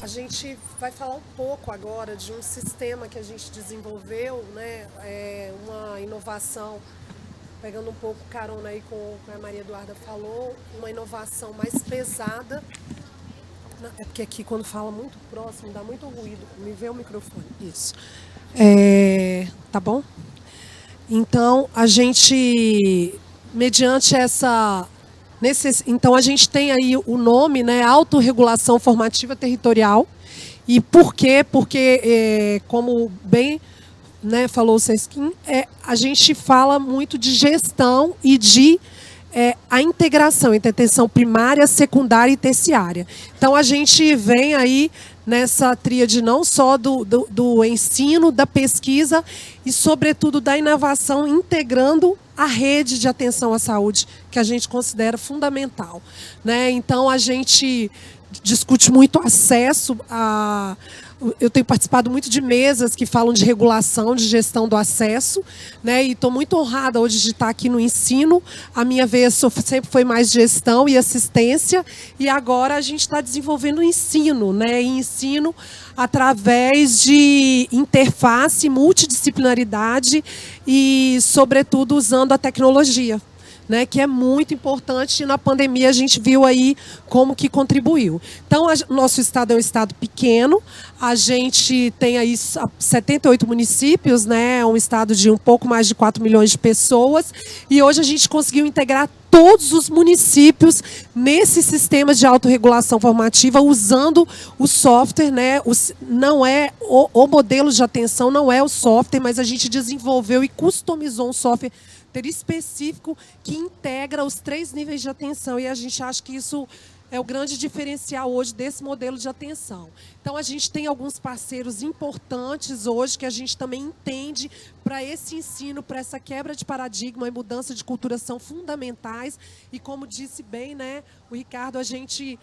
A gente vai falar um pouco agora de um sistema que a gente desenvolveu, né? Uma inovação, pegando um pouco carona aí com o que a Maria Eduarda falou, uma inovação mais pesada. É porque aqui quando fala muito próximo dá muito ruído. Me vê o microfone. Isso. Tá bom? Então, a gente, mediante essa... Então, a gente tem aí o nome, né, Autorregulação Formativa Territorial. E por quê? Porque, como bem, né, falou o Sesquim, a gente fala muito de gestão e de a integração entre a atenção primária, secundária e terciária. Então, a gente vem aí nessa tríade não só do ensino, da pesquisa e, sobretudo, da inovação, integrando a rede de atenção à saúde, que a gente considera fundamental, né? Então, a gente discute muito acesso a... Eu tenho participado muito de mesas que falam de regulação, de gestão do acesso, né? E estou muito honrada hoje de estar aqui no ensino. A minha vez sempre foi mais gestão e assistência, e agora a gente está desenvolvendo o ensino, né? E ensino através de interface, multidisciplinaridade e, sobretudo, usando a tecnologia, né, que é muito importante, e na pandemia a gente viu aí como que contribuiu. Então, nosso estado é um estado pequeno, a gente tem aí 78 municípios, né, um estado de um pouco mais de 4 milhões de pessoas, e hoje a gente conseguiu integrar todos os municípios nesse sistema de autorregulação formativa, usando o software, né, não é o modelo de atenção, não é o software, mas a gente desenvolveu e customizou um software específico que integra os 3 níveis de atenção, e a gente acha que isso é o grande diferencial hoje desse modelo de atenção. Então, a gente tem alguns parceiros importantes hoje que a gente também entende para esse ensino, para essa quebra de paradigma e mudança de cultura são fundamentais, e como disse bem, né, o Ricardo, a gente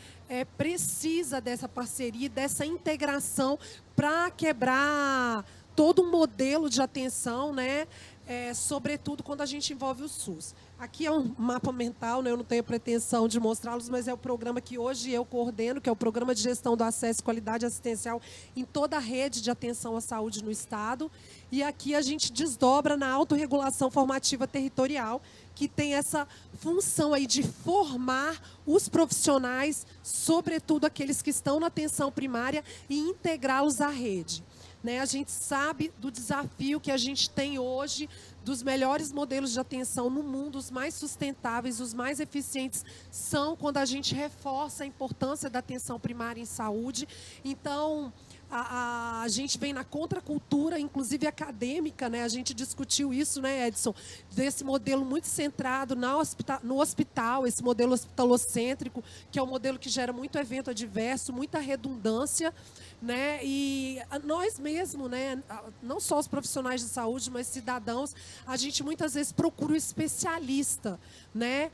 precisa dessa parceria, dessa integração para quebrar todo um modelo de atenção, né, sobretudo quando a gente envolve o SUS. Aqui é um mapa mental, né? Eu não tenho pretensão de mostrá-los, mas é o programa que hoje eu coordeno, que é o Programa de Gestão do Acesso e Qualidade Assistencial em toda a rede de atenção à saúde no Estado. E aqui a gente desdobra na autorregulação formativa territorial, que tem essa função aí de formar os profissionais, sobretudo aqueles que estão na atenção primária, e integrá-los à rede. Né? A gente sabe do desafio que a gente tem hoje dos melhores modelos de atenção no mundo, os mais sustentáveis, os mais eficientes, são quando a gente reforça a importância da atenção primária em saúde. Então, a gente vem na contracultura, inclusive acadêmica, né? A gente discutiu isso, né, Edson, desse modelo muito centrado no hospital, esse modelo hospitalocêntrico, que é um modelo que gera muito evento adverso, muita redundância, né? E nós mesmos, né, não só os profissionais de saúde, mas cidadãos, a gente muitas vezes procura um especialista, né,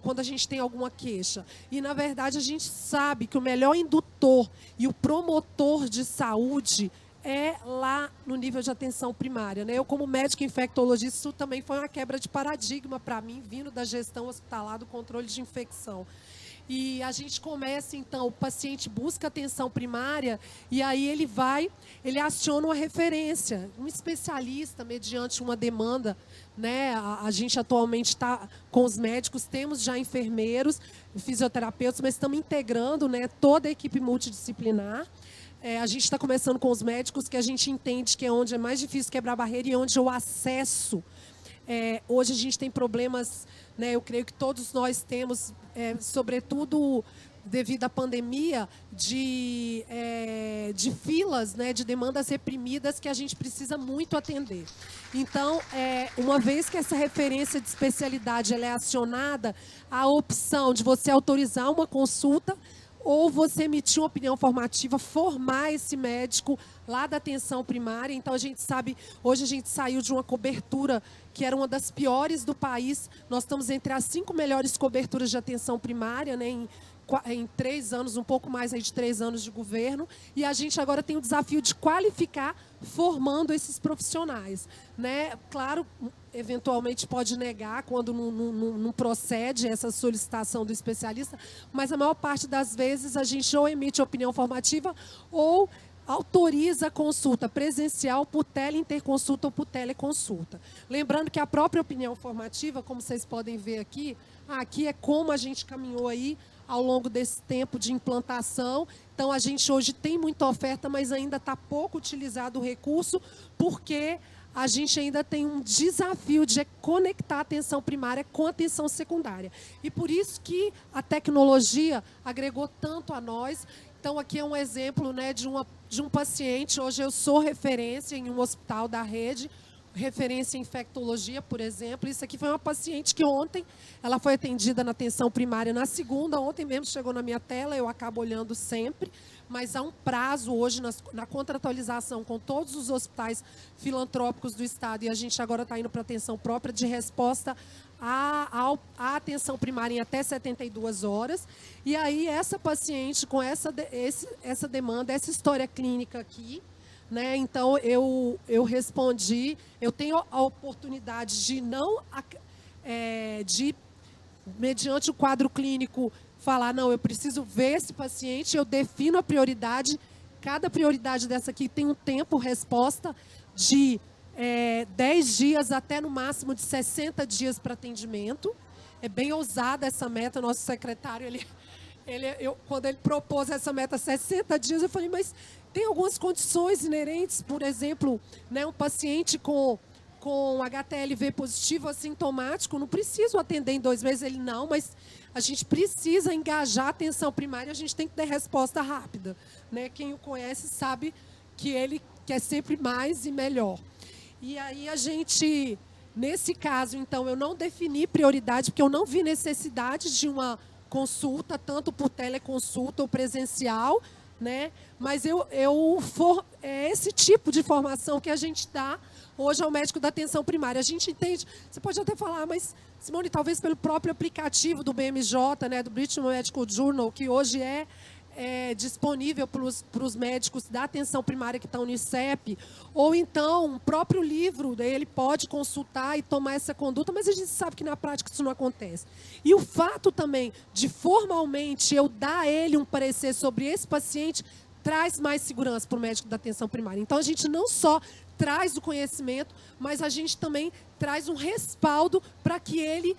quando a gente tem alguma queixa. E, na verdade, a gente sabe que o melhor indutor e o promotor de saúde é lá no nível de atenção primária. Né? Eu, como médico infectologista, isso também foi uma quebra de paradigma para mim, vindo da gestão hospitalar do controle de infecção. E a gente começa, então, o paciente busca atenção primária e aí ele aciona uma referência, um especialista, mediante uma demanda, né? A gente atualmente está com os médicos, temos já enfermeiros, fisioterapeutas, mas estamos integrando, né, toda a equipe multidisciplinar. A gente está começando com os médicos, que a gente entende que é onde é mais difícil quebrar a barreira e onde o acesso... hoje a gente tem problemas, né, eu creio que todos nós temos, sobretudo devido à pandemia, de filas, né, de demandas reprimidas que a gente precisa muito atender. Então, uma vez que essa referência de especialidade ela é acionada, a opção de você autorizar uma consulta ou você emitir uma opinião formativa, formar esse médico lá da atenção primária. Então, a gente sabe, hoje a gente saiu de uma cobertura que era uma das piores do país. Nós estamos entre as 5 melhores coberturas de atenção primária, né, em 3 anos, um pouco mais aí de 3 anos de governo. E a gente agora tem o desafio de qualificar, formando esses profissionais. Né? Claro, eventualmente pode negar quando não procede essa solicitação do especialista, mas a maior parte das vezes a gente ou emite opinião formativa ou autoriza a consulta presencial por teleinterconsulta ou por teleconsulta. Lembrando que a própria opinião formativa, como vocês podem ver aqui é como a gente caminhou aí ao longo desse tempo de implantação. Então, a gente hoje tem muita oferta, mas ainda está pouco utilizado o recurso, porque a gente ainda tem um desafio de conectar a atenção primária com a atenção secundária. E por isso que a tecnologia agregou tanto a nós. Então, aqui é um exemplo, né, de um paciente. Hoje eu sou referência em um hospital da rede, referência em infectologia, por exemplo. Isso aqui foi uma paciente que ontem, ela foi atendida na atenção primária na segunda, ontem mesmo chegou na minha tela, eu acabo olhando sempre, mas há um prazo hoje na contratualização com todos os hospitais filantrópicos do Estado, e a gente agora está indo para atenção própria de resposta à atenção primária em até 72 horas. E aí essa paciente com essa demanda, essa história clínica aqui, né? Então, eu respondi, eu tenho a oportunidade de mediante o quadro clínico, falar, não, eu preciso ver esse paciente, eu defino a prioridade, cada prioridade dessa aqui tem um tempo, resposta de 10 dias até no máximo de 60 dias para atendimento. É bem ousada essa meta, nosso secretário, quando ele propôs essa meta 60 dias, eu falei, mas tem algumas condições inerentes, por exemplo, né, um paciente com HTLV positivo assintomático, não preciso atender em 2 meses. Ele, não, mas a gente precisa engajar a atenção primária, a gente tem que ter resposta rápida. Né? Quem o conhece sabe que ele quer sempre mais e melhor. E aí a gente, nesse caso, então, eu não defini prioridade, porque eu não vi necessidade de uma consulta, tanto por teleconsulta ou presencial, né? Mas é esse tipo de formação que a gente dá hoje ao médico da atenção primária. A gente entende, você pode até falar, mas, Simone, talvez pelo próprio aplicativo do BMJ, né, do British Medical Journal, que hoje é disponível para os médicos da atenção primária que estão no ICEP, ou então o próprio livro, ele pode consultar e tomar essa conduta, mas a gente sabe que na prática isso não acontece. E o fato também de formalmente eu dar a ele um parecer sobre esse paciente traz mais segurança para o médico da atenção primária. Então a gente não só traz o conhecimento, mas a gente também traz um respaldo para que ele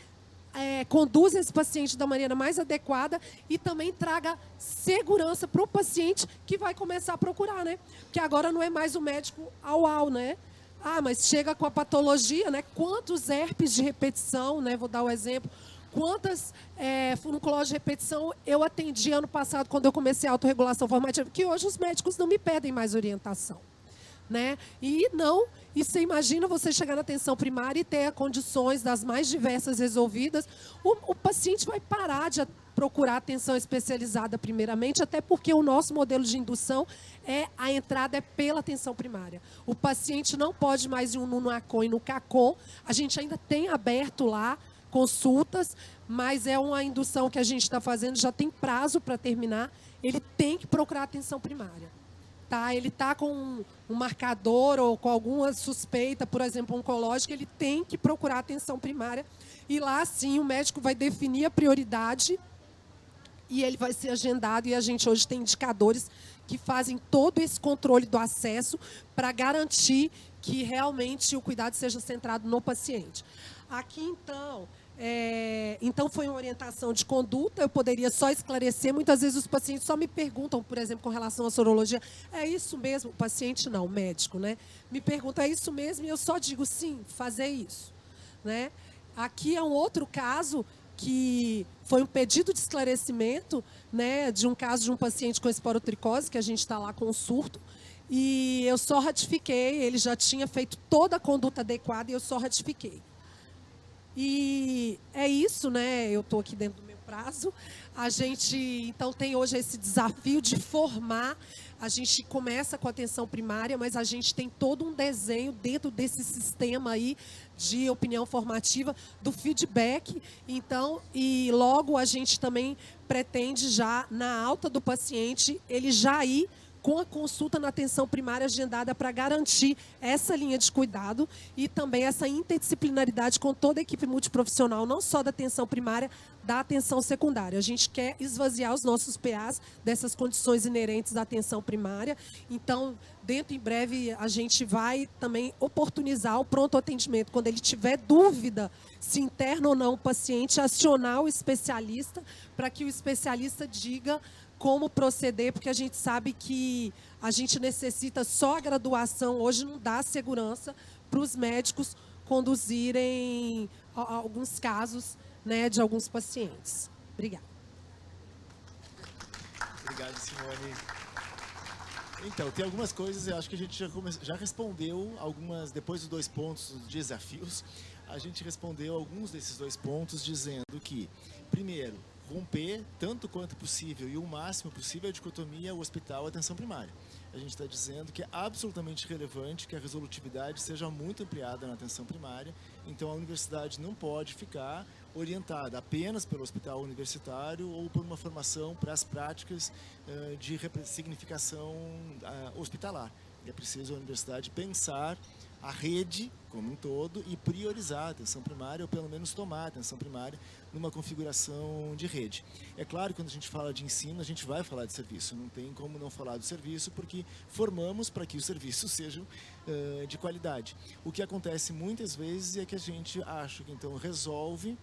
conduza esse paciente da maneira mais adequada e também traga segurança para o paciente que vai começar a procurar, né? Porque agora não é mais o médico au, né? Ah, mas chega com a patologia, né? Quantos herpes de repetição, né? Vou dar o exemplo. Quantas furunculoses de repetição eu atendi ano passado, quando eu comecei a autorregulação formativa, que hoje os médicos não me pedem mais orientação. Né? E você imagina você chegar na atenção primária e ter condições das mais diversas resolvidas, o paciente vai parar de procurar atenção especializada primeiramente, até porque o nosso modelo de indução a entrada é pela atenção primária. O paciente não pode mais ir no NACOM e no CACOM, a gente ainda tem aberto lá consultas, mas é uma indução que a gente está fazendo, já tem prazo para terminar, ele tem que procurar atenção primária. Tá, ele está com um marcador ou com alguma suspeita, por exemplo, oncológica, ele tem que procurar atenção primária. E lá, sim, o médico vai definir a prioridade e ele vai ser agendado. E a gente hoje tem indicadores que fazem todo esse controle do acesso para garantir que realmente o cuidado seja centrado no paciente. Aqui, então foi uma orientação de conduta, eu poderia só esclarecer. Muitas vezes os pacientes só me perguntam, por exemplo, com relação à sorologia, é isso mesmo? O paciente não, o médico, né? Me pergunta, é isso mesmo? E eu só digo, sim, fazer isso. Né? Aqui é um outro caso que foi um pedido de esclarecimento, né, de um caso de um paciente com esporotricose, que a gente está lá com um surto, e eu só ratifiquei, ele já tinha feito toda a conduta adequada e eu só ratifiquei. E é isso, né? Eu estou aqui dentro do meu prazo. A gente, então, tem hoje esse desafio de formar. A gente começa com a atenção primária, mas a gente tem todo um desenho dentro desse sistema aí de opinião formativa, do feedback. Então, e logo a gente também pretende já, na alta do paciente, ele já ir com a consulta na atenção primária agendada para garantir essa linha de cuidado e também essa interdisciplinaridade com toda a equipe multiprofissional, não só da atenção primária, da atenção secundária. A gente quer esvaziar os nossos PAs dessas condições inerentes da atenção primária. Então, em breve, a gente vai também oportunizar o pronto atendimento. Quando ele tiver dúvida se interna ou não o paciente, acionar o especialista para que o especialista diga como proceder, porque a gente sabe que a gente necessita só a graduação, hoje não dá segurança para os médicos conduzirem alguns casos, né, de alguns pacientes. Obrigada. Obrigado, Simone. Então, tem algumas coisas, eu acho que a gente já respondeu algumas, depois dos 2 pontos dos desafios, a gente respondeu alguns desses 2 pontos dizendo que, primeiro, romper tanto quanto possível e o máximo possível a dicotomia hospital-atenção primária. A gente está dizendo que é absolutamente relevante que a resolutividade seja muito ampliada na atenção primária, então a universidade não pode ficar orientada apenas pelo hospital universitário ou por uma formação para as práticas de significação hospitalar. É preciso a universidade pensar a rede como um todo e priorizar a atenção primária, ou pelo menos tomar a atenção primária numa configuração de rede. É claro que quando a gente fala de ensino, a gente vai falar de serviço, não tem como não falar do serviço, porque formamos para que os serviços sejam de qualidade. O que acontece muitas vezes é que a gente acha que então resolve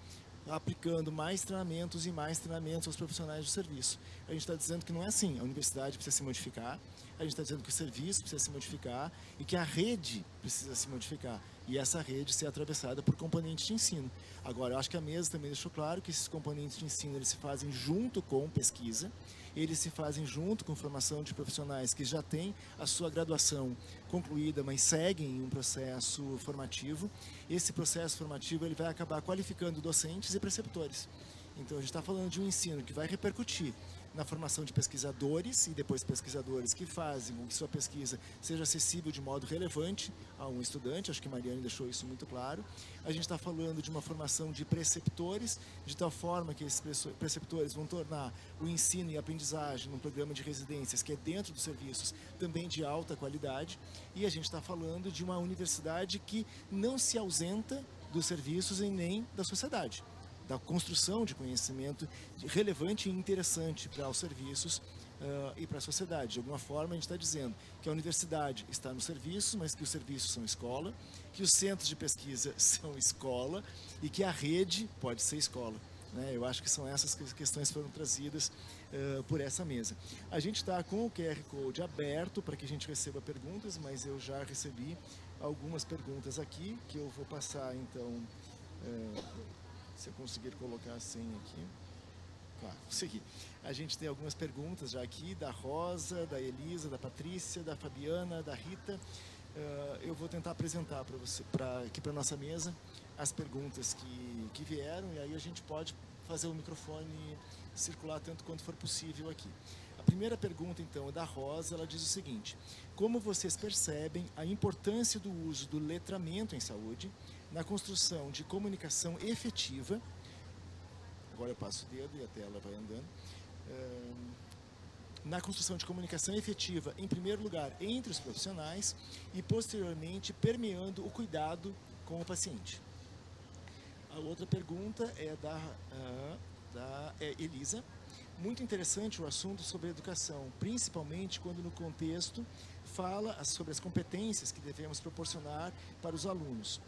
aplicando mais treinamentos e mais treinamentos aos profissionais do serviço. A gente está dizendo que não é assim, a universidade precisa se modificar, a gente está dizendo que o serviço precisa se modificar e que a rede precisa se modificar. E essa rede ser atravessada por componentes de ensino. Agora, eu acho que a mesa também deixou claro que esses componentes de ensino eles se fazem junto com pesquisa, eles se fazem junto com formação de profissionais que já têm a sua graduação concluída, mas seguem um processo formativo. Esse processo formativo ele vai acabar qualificando docentes e preceptores. Então, a gente está falando de um ensino que vai repercutir na formação de pesquisadores e depois pesquisadores que fazem com que sua pesquisa seja acessível de modo relevante a um estudante, acho que Mariane deixou isso muito claro. A gente está falando de uma formação de preceptores, de tal forma que esses preceptores vão tornar o ensino e a aprendizagem num programa de residências que é dentro dos serviços também de alta qualidade. E a gente está falando de uma universidade que não se ausenta dos serviços e nem da sociedade, da construção de conhecimento relevante e interessante para os serviços e para a sociedade. De alguma forma, a gente está dizendo que a universidade está no serviço, mas que os serviços são escola, que os centros de pesquisa são escola e que a rede pode ser escola. Eu acho que são essas questões que foram trazidas por essa mesa. A gente está com o QR Code aberto para que a gente receba perguntas, mas eu já recebi algumas perguntas aqui, que eu vou passar, então, se eu conseguir colocar a senha aqui. Claro, consegui. A gente tem algumas perguntas já aqui, da Rosa, da Elisa, da Patrícia, da Fabiana, da Rita. Eu vou tentar apresentar para você, aqui para a nossa mesa, as perguntas que vieram, e aí a gente pode fazer o microfone circular tanto quanto for possível aqui. A primeira pergunta, então, é da Rosa. Ela diz o seguinte: como vocês percebem a importância do uso do letramento em saúde na construção de comunicação efetiva? Agora eu passo o dedo e a tela vai andando. Na construção de comunicação efetiva, em primeiro lugar, entre os profissionais e, posteriormente, permeando o cuidado com o paciente. A outra pergunta é da Elisa. Muito interessante o assunto sobre educação, principalmente quando no contexto fala sobre as competências que devemos proporcionar para os alunos.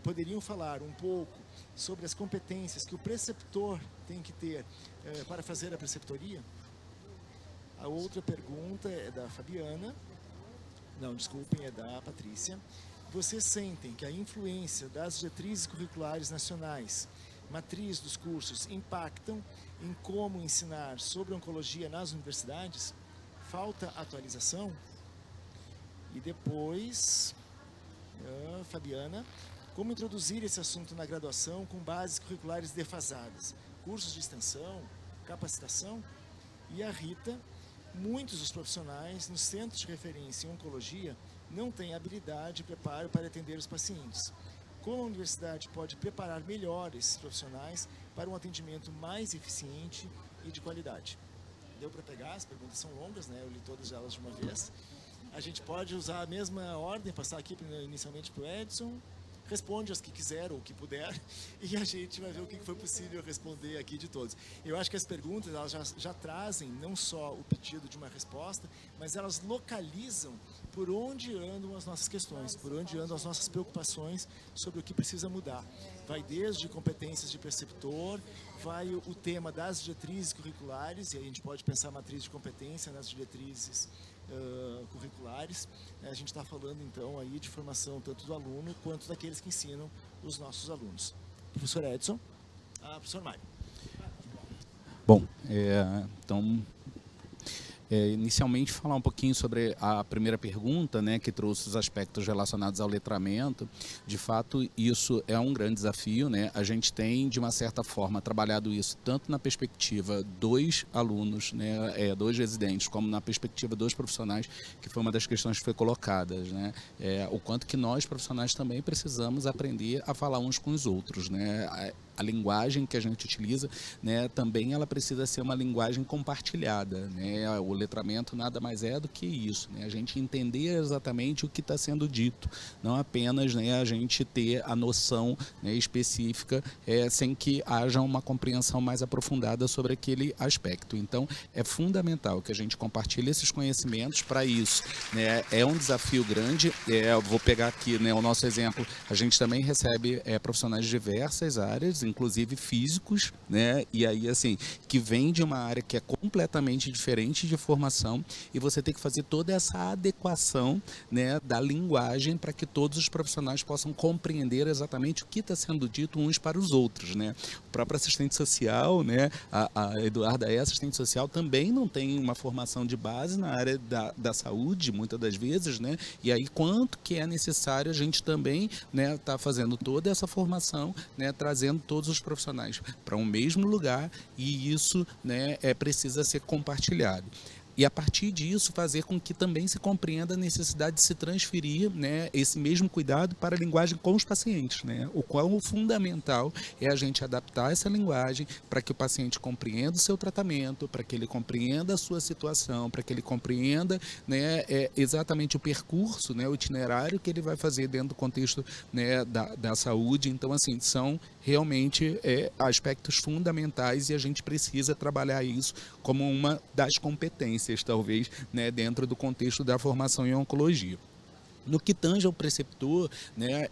Poderiam falar um pouco sobre as competências que o preceptor tem que ter para fazer a preceptoria? A outra pergunta é da Fabiana. Não, desculpem, é da Patrícia. Vocês sentem que a influência das diretrizes curriculares nacionais, matriz dos cursos, impactam em como ensinar sobre oncologia nas universidades? Falta atualização? E depois, Fabiana, como introduzir esse assunto na graduação com bases curriculares defasadas? Cursos de extensão, capacitação? E a Rita, muitos dos profissionais nos centros de referência em oncologia não têm habilidade e preparo para atender os pacientes. Como a universidade pode preparar melhor esses profissionais para um atendimento mais eficiente e de qualidade? Deu para pegar? As perguntas são longas, eu li todas elas de uma vez. A gente pode usar a mesma ordem, passar aqui inicialmente para o Edson, responde as que quiser ou que puder, e a gente vai ver o que foi possível responder aqui de todos. Eu acho que as perguntas elas já trazem não só o pedido de uma resposta, mas elas localizam por onde andam as nossas questões, por onde andam as nossas preocupações sobre o que precisa mudar. Vai desde competências de preceptor, vai o tema das diretrizes curriculares, e aí a gente pode pensar a matriz de competência nas diretrizes curriculares. A gente está falando então aí de formação tanto do aluno quanto daqueles que ensinam os nossos alunos. Professor Edson, professor Mário. Bom, então, inicialmente falar um pouquinho sobre a primeira pergunta, que trouxe os aspectos relacionados ao letramento. De fato, isso é um grande desafio, A gente tem, de uma certa forma, trabalhado isso tanto na perspectiva dos alunos, dos residentes, como na perspectiva dos profissionais, que foi uma das questões que foi colocada, o quanto que nós, profissionais, também precisamos aprender a falar uns com os outros, A linguagem que a gente utiliza, também ela precisa ser uma linguagem compartilhada, O letramento nada mais é do que isso, A gente entender exatamente o que está sendo dito, não apenas, a gente ter a noção, específica, sem que haja uma compreensão mais aprofundada sobre aquele aspecto. Então, é fundamental que a gente compartilhe esses conhecimentos para isso, É um desafio grande. Eu vou pegar aqui, o nosso exemplo. A gente também recebe profissionais de diversas áreas, inclusive físicos, E aí, assim, que vem de uma área que é completamente diferente de formação, e você tem que fazer toda essa adequação, da linguagem para que todos os profissionais possam compreender exatamente o que está sendo dito uns para os outros, O próprio assistente social, a Eduarda é assistente social, também não tem uma formação de base na área da saúde, muitas das vezes, E aí, quanto que é necessário a gente também, tá fazendo toda essa formação, trazendo todo todos os profissionais para um mesmo lugar, e isso, né, precisa ser compartilhado. E a partir disso fazer com que também se compreenda a necessidade de se transferir, né, esse mesmo cuidado para a linguagem com os pacientes, né? O qual fundamental é a gente adaptar essa linguagem para que o paciente compreenda o seu tratamento, para que ele compreenda a sua situação, para que ele compreenda, né, exatamente o percurso, né, o itinerário que ele vai fazer dentro do contexto, né, da saúde. Então, assim, são realmente aspectos fundamentais, e a gente precisa trabalhar isso como uma das competências, talvez, né, dentro do contexto da formação em oncologia. No que tange ao preceptor, né,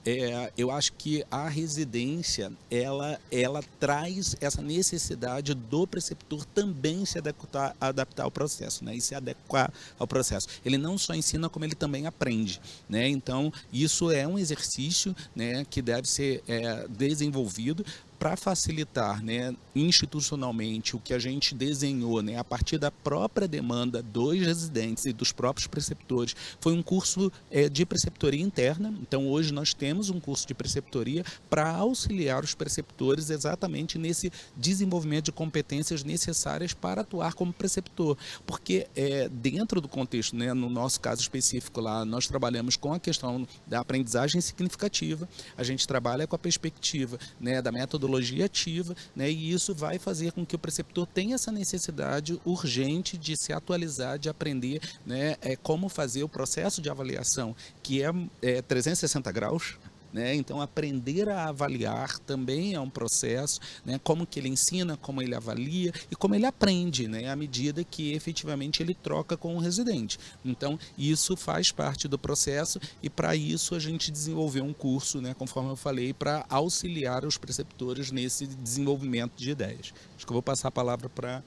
eu acho que a residência, ela traz essa necessidade do preceptor também se adaptar ao processo, né, e se adequar ao processo. Ele não só ensina, como ele também aprende, né? Então, isso é um exercício, né, que deve ser desenvolvido para facilitar, né, institucionalmente o que a gente desenhou, né, a partir da própria demanda dos residentes e dos próprios preceptores. Foi um curso de preceptoria interna. Então, hoje nós temos um curso de preceptoria para auxiliar os preceptores exatamente nesse desenvolvimento de competências necessárias para atuar como preceptor. Porque dentro do contexto, né, no nosso caso específico lá, nós trabalhamos com a questão da aprendizagem significativa, a gente trabalha com a perspectiva, né, da metodologia ativa, né, e isso vai fazer com que o preceptor tenha essa necessidade urgente de se atualizar, de aprender, né, como fazer o processo de avaliação, que é 360 graus, né? Então, aprender a avaliar também é um processo, né? Como que ele ensina, como ele avalia e como ele aprende, né? À medida que efetivamente ele troca com o residente. Então, isso faz parte do processo, e para isso a gente desenvolveu um curso, né, conforme eu falei, para auxiliar os preceptores nesse desenvolvimento de ideias. Acho que eu vou passar a palavra para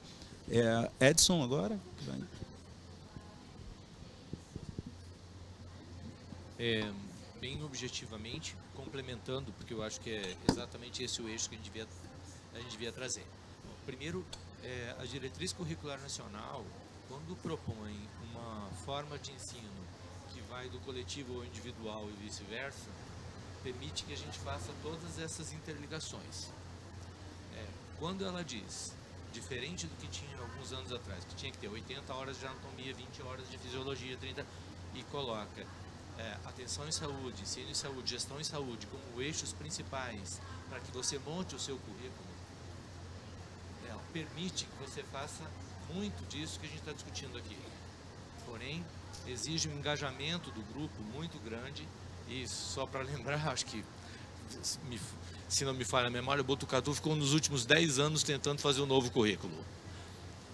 Edson agora. Bem objetivamente, complementando, porque eu acho que é exatamente esse o eixo que a gente devia trazer. Bom, primeiro, a Diretriz Curricular Nacional, quando propõe uma forma de ensino que vai do coletivo ao individual e vice-versa, permite que a gente faça todas essas interligações. Quando ela diz, diferente do que tinha alguns anos atrás, que tinha que ter 80 horas de anatomia, 20 horas de fisiologia, 30, e coloca atenção em saúde, ensino em saúde, gestão em saúde como eixos principais para que você monte o seu currículo, permite que você faça muito disso que a gente está discutindo aqui. Porém, exige um engajamento do grupo muito grande, e só para lembrar, acho que, se não me falha a memória, o Botucatu ficou nos últimos 10 anos tentando fazer um novo currículo,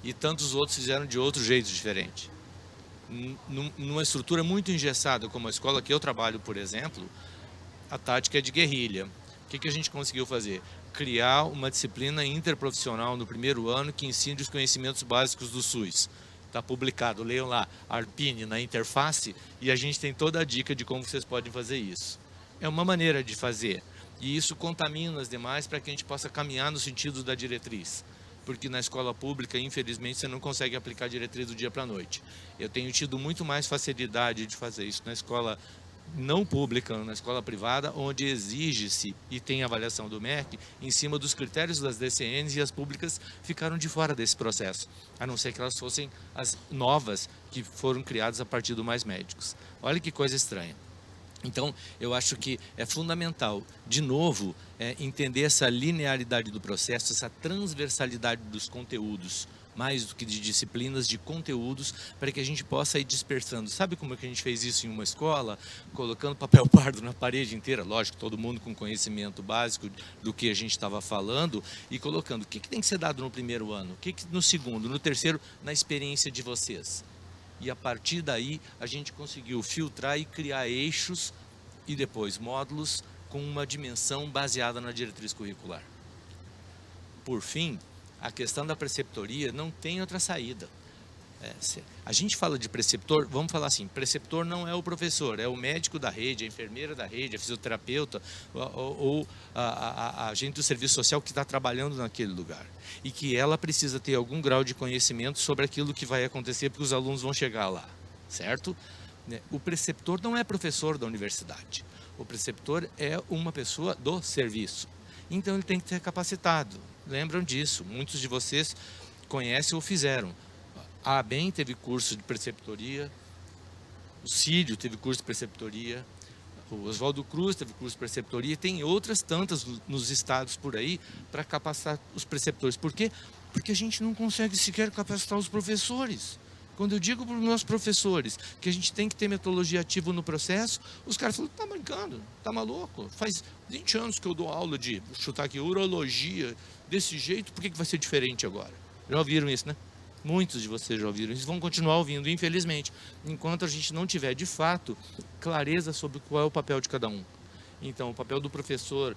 e tantos outros fizeram de outro jeito diferente. Numa estrutura muito engessada, como a escola que eu trabalho, por exemplo, a tática é de guerrilha. O que a gente conseguiu fazer? Criar uma disciplina interprofissional no primeiro ano que ensine os conhecimentos básicos do SUS. Está publicado, leiam lá, Arpine na interface, e a gente tem toda a dica de como vocês podem fazer isso. É uma maneira de fazer, e isso contamina as demais para que a gente possa caminhar no sentido da diretriz. Porque na escola pública, infelizmente, você não consegue aplicar a diretriz do dia para a noite. Eu tenho tido muito mais facilidade de fazer isso na escola não pública, na escola privada, onde exige-se e tem avaliação do MEC em cima dos critérios das DCNs, e as públicas ficaram de fora desse processo, a não ser que elas fossem as novas que foram criadas a partir do Mais Médicos. Olha que coisa estranha. Então, eu acho que é fundamental, de novo, entender essa linearidade do processo, essa transversalidade dos conteúdos, mais do que de disciplinas, de conteúdos, para que a gente possa ir dispersando. Sabe como é que a gente fez isso em uma escola? Colocando papel pardo na parede inteira, lógico, todo mundo com conhecimento básico do que a gente estava falando, e colocando o que tem que ser dado no primeiro ano, o que no segundo, no terceiro, na experiência de vocês. E a partir daí a gente conseguiu filtrar e criar eixos e depois módulos com uma dimensão baseada na diretriz curricular. Por fim, a questão da preceptoria não tem outra saída. A gente fala de preceptor, vamos falar assim, preceptor não é o professor, é o médico da rede, a enfermeira da rede, a fisioterapeuta ou a agente do serviço social que está trabalhando naquele lugar. E que ela precisa ter algum grau de conhecimento sobre aquilo que vai acontecer, porque os alunos vão chegar lá, certo? O preceptor não é professor da universidade, o preceptor é uma pessoa do serviço. Então ele tem que ser capacitado. Lembram disso? Muitos de vocês conhecem ou fizeram. A ABEM teve curso de preceptoria, o Círio teve curso de preceptoria, o Oswaldo Cruz teve curso de preceptoria, tem outras tantas nos estados por aí para capacitar os preceptores. Por quê? Porque a gente não consegue sequer capacitar os professores. Quando eu digo para os meus professores que a gente tem que ter metodologia ativa no processo, os caras falam, tá brincando, tá maluco? Faz 20 anos que eu dou aula de, vou chutar aqui, urologia, desse jeito, por que vai ser diferente agora? Já ouviram isso, né? Muitos de vocês já ouviram isso, vão continuar ouvindo, infelizmente, enquanto a gente não tiver, de fato, clareza sobre qual é o papel de cada um. Então, o papel do professor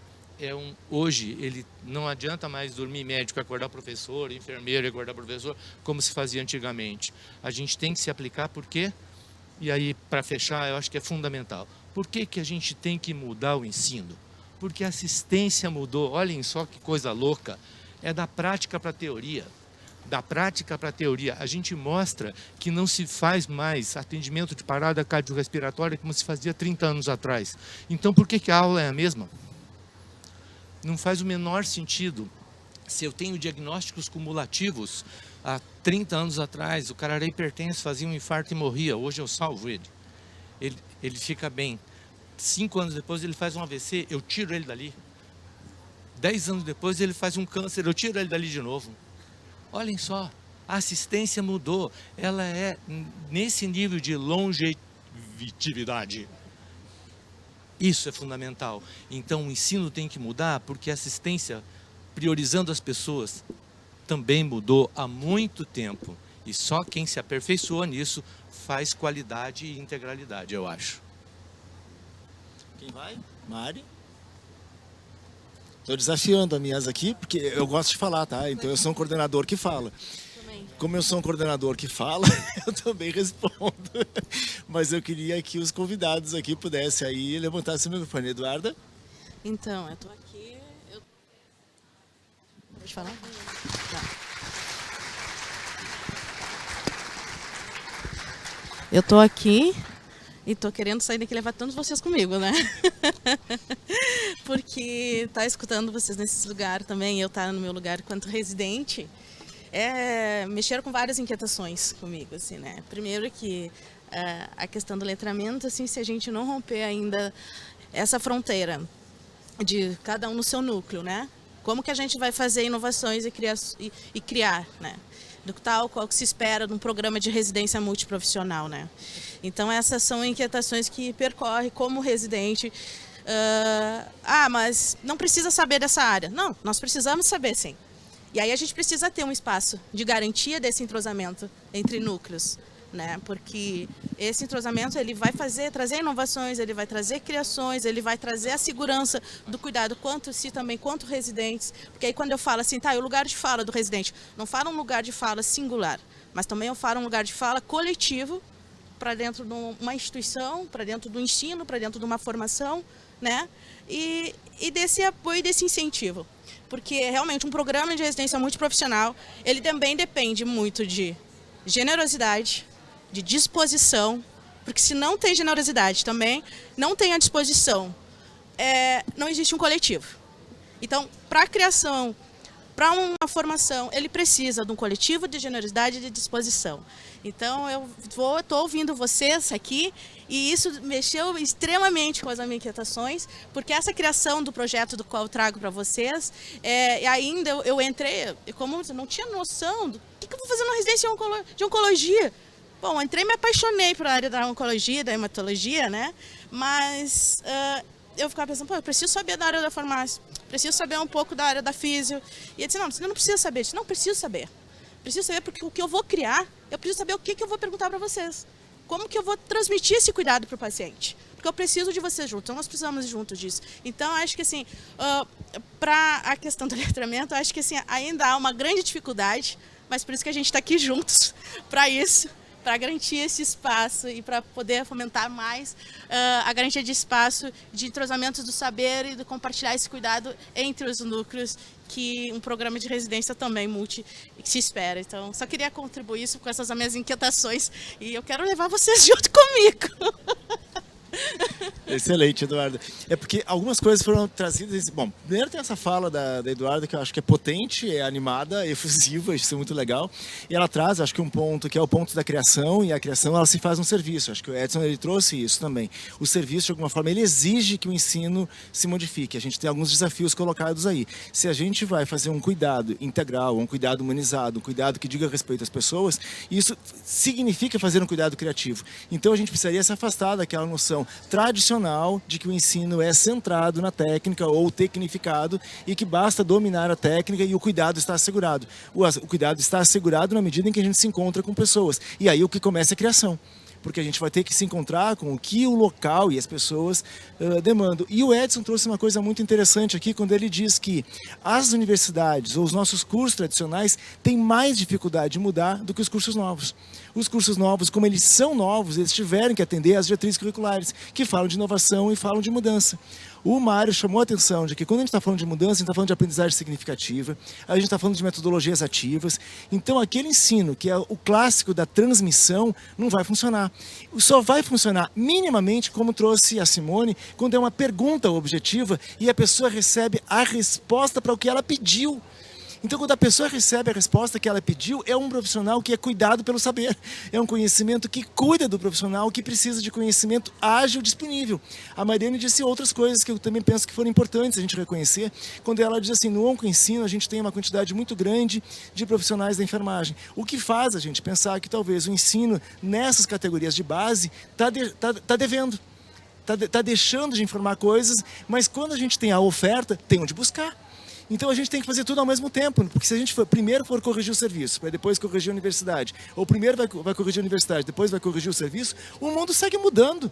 hoje, ele não adianta mais dormir médico, acordar professor, enfermeiro e acordar professor, como se fazia antigamente. A gente tem que se aplicar, por quê? E aí, para fechar, eu acho que é fundamental. Por que que a gente tem que mudar o ensino? Porque a assistência mudou, olhem só que coisa louca, é da prática para a teoria. Da prática para a teoria, a gente mostra que não se faz mais atendimento de parada cardiorrespiratória como se fazia 30 anos atrás. Então, por que que a aula é a mesma? Não faz o menor sentido. Se eu tenho diagnósticos cumulativos, há 30 anos atrás, o cara era hipertenso, fazia um infarto e morria. Hoje eu salvo ele. Ele fica bem. 5 anos depois ele faz um AVC, eu tiro ele dali. 10 anos depois ele faz um câncer, eu tiro ele dali de novo. Olhem só, a assistência mudou, ela é nesse nível de longevidade. Isso é fundamental. Então o ensino tem que mudar porque a assistência, priorizando as pessoas, também mudou há muito tempo. E só quem se aperfeiçoa nisso faz qualidade e integralidade, eu acho. Quem vai? Mari? Estou desafiando a minhas aqui, porque eu gosto de falar, tá? Então eu sou um coordenador que fala. Como eu sou um coordenador que fala, eu também respondo. Mas eu queria que os convidados aqui pudessem aí levantar seu microfone. Eduarda? Então, eu tô aqui... Pode falar? Tá. Eu tô aqui e tô querendo sair daqui e levar todos vocês comigo, né? Porque tá escutando vocês nesse lugar também, eu tá no meu lugar enquanto residente, mexeram com várias inquietações comigo, assim, né? Primeiro que a questão do letramento, assim, se a gente não romper ainda essa fronteira de cada um no seu núcleo, né? Como que a gente vai fazer inovações e criar, né? Do qual que se espera de um programa de residência multiprofissional, né? Então essas são inquietações que percorre como residente. Mas não precisa saber dessa área. Não, nós precisamos saber, sim. E aí a gente precisa ter um espaço de garantia desse entrosamento entre núcleos, né? Porque esse entrosamento ele vai trazer inovações, ele vai trazer criações, ele vai trazer a segurança do cuidado quanto residentes. Porque aí quando eu falo assim, tá, o lugar de fala do residente, não falo um lugar de fala singular, mas também eu falo um lugar de fala coletivo para dentro de uma instituição, para dentro do ensino, para dentro de uma formação, né? E desse apoio, desse incentivo. Porque realmente um programa de residência multiprofissional, ele também depende muito de generosidade, de disposição, porque se não tem generosidade também, não tem a disposição, não existe um coletivo. Então, para a criação, para uma formação, ele precisa de um coletivo de generosidade e de disposição. Então, eu estou ouvindo vocês aqui e isso mexeu extremamente com as minhas inquietações, porque essa criação do projeto do qual eu trago para vocês, ainda eu entrei, como eu não tinha noção do que eu vou fazer na residência de oncologia. Bom, eu entrei e me apaixonei pela área da oncologia, da hematologia, né? Mas eu ficava pensando, eu preciso saber da área da farmácia, preciso saber um pouco da área da físio. E eu disse, não, você não precisa saber. Eu disse, não, preciso saber. Preciso saber porque o que eu vou criar, eu preciso saber o que eu vou perguntar para vocês. Como que eu vou transmitir esse cuidado para o paciente? Porque eu preciso de vocês juntos, então nós precisamos juntos disso. Então, acho que assim, para a questão do letramento, acho que assim, ainda há uma grande dificuldade, mas por isso que a gente está aqui juntos, para isso, para garantir esse espaço e para poder fomentar mais a garantia de espaço, de entrosamento do saber e de compartilhar esse cuidado entre os núcleos que um programa de residência também se espera. Então, só queria contribuir isso com essas minhas inquietações e eu quero levar vocês junto comigo. Excelente, Eduarda. É porque algumas coisas foram trazidas... Bom, primeiro tem essa fala da Eduarda, que eu acho que é potente, é animada, é efusiva, isso é muito legal. E ela traz, acho que um ponto, que é o ponto da criação, e a criação, ela se faz um serviço. Acho que o Edson, ele trouxe isso também. O serviço, de alguma forma, ele exige que o ensino se modifique. A gente tem alguns desafios colocados aí. Se a gente vai fazer um cuidado integral, um cuidado humanizado, um cuidado que diga respeito às pessoas, isso significa fazer um cuidado criativo. Então, a gente precisaria se afastar daquela noção tradicional de que o ensino é centrado na técnica ou tecnificado e que basta dominar a técnica e o cuidado está assegurado. O cuidado está assegurado na medida em que a gente se encontra com pessoas. E aí o que começa é a criação. Porque a gente vai ter que se encontrar com o que o local e as pessoas demandam. E o Edson trouxe uma coisa muito interessante aqui, quando ele diz que as universidades ou os nossos cursos tradicionais têm mais dificuldade de mudar do que os cursos novos. Os cursos novos, como eles são novos, eles tiveram que atender às diretrizes curriculares, que falam de inovação e falam de mudança. O Mário chamou a atenção de que quando a gente está falando de mudança, a gente está falando de aprendizagem significativa, a gente está falando de metodologias ativas. Então, aquele ensino, que é o clássico da transmissão, não vai funcionar. Só vai funcionar minimamente, como trouxe a Simone, quando é uma pergunta objetiva e a pessoa recebe a resposta para o que ela pediu. Então, quando a pessoa recebe a resposta que ela pediu, é um profissional que é cuidado pelo saber. É um conhecimento que cuida do profissional que precisa de conhecimento ágil disponível. A Mariane disse outras coisas que eu também penso que foram importantes a gente reconhecer. Quando ela diz assim, no Oncoensino a gente tem uma quantidade muito grande de profissionais da enfermagem. O que faz a gente pensar que talvez o ensino nessas categorias de base está devendo. Está deixando de informar coisas, mas quando a gente tem a oferta, tem onde buscar. Então a gente tem que fazer tudo ao mesmo tempo, porque se a gente primeiro for corrigir o serviço, para depois corrigir a universidade, ou primeiro vai corrigir a universidade, depois vai corrigir o serviço, o mundo segue mudando.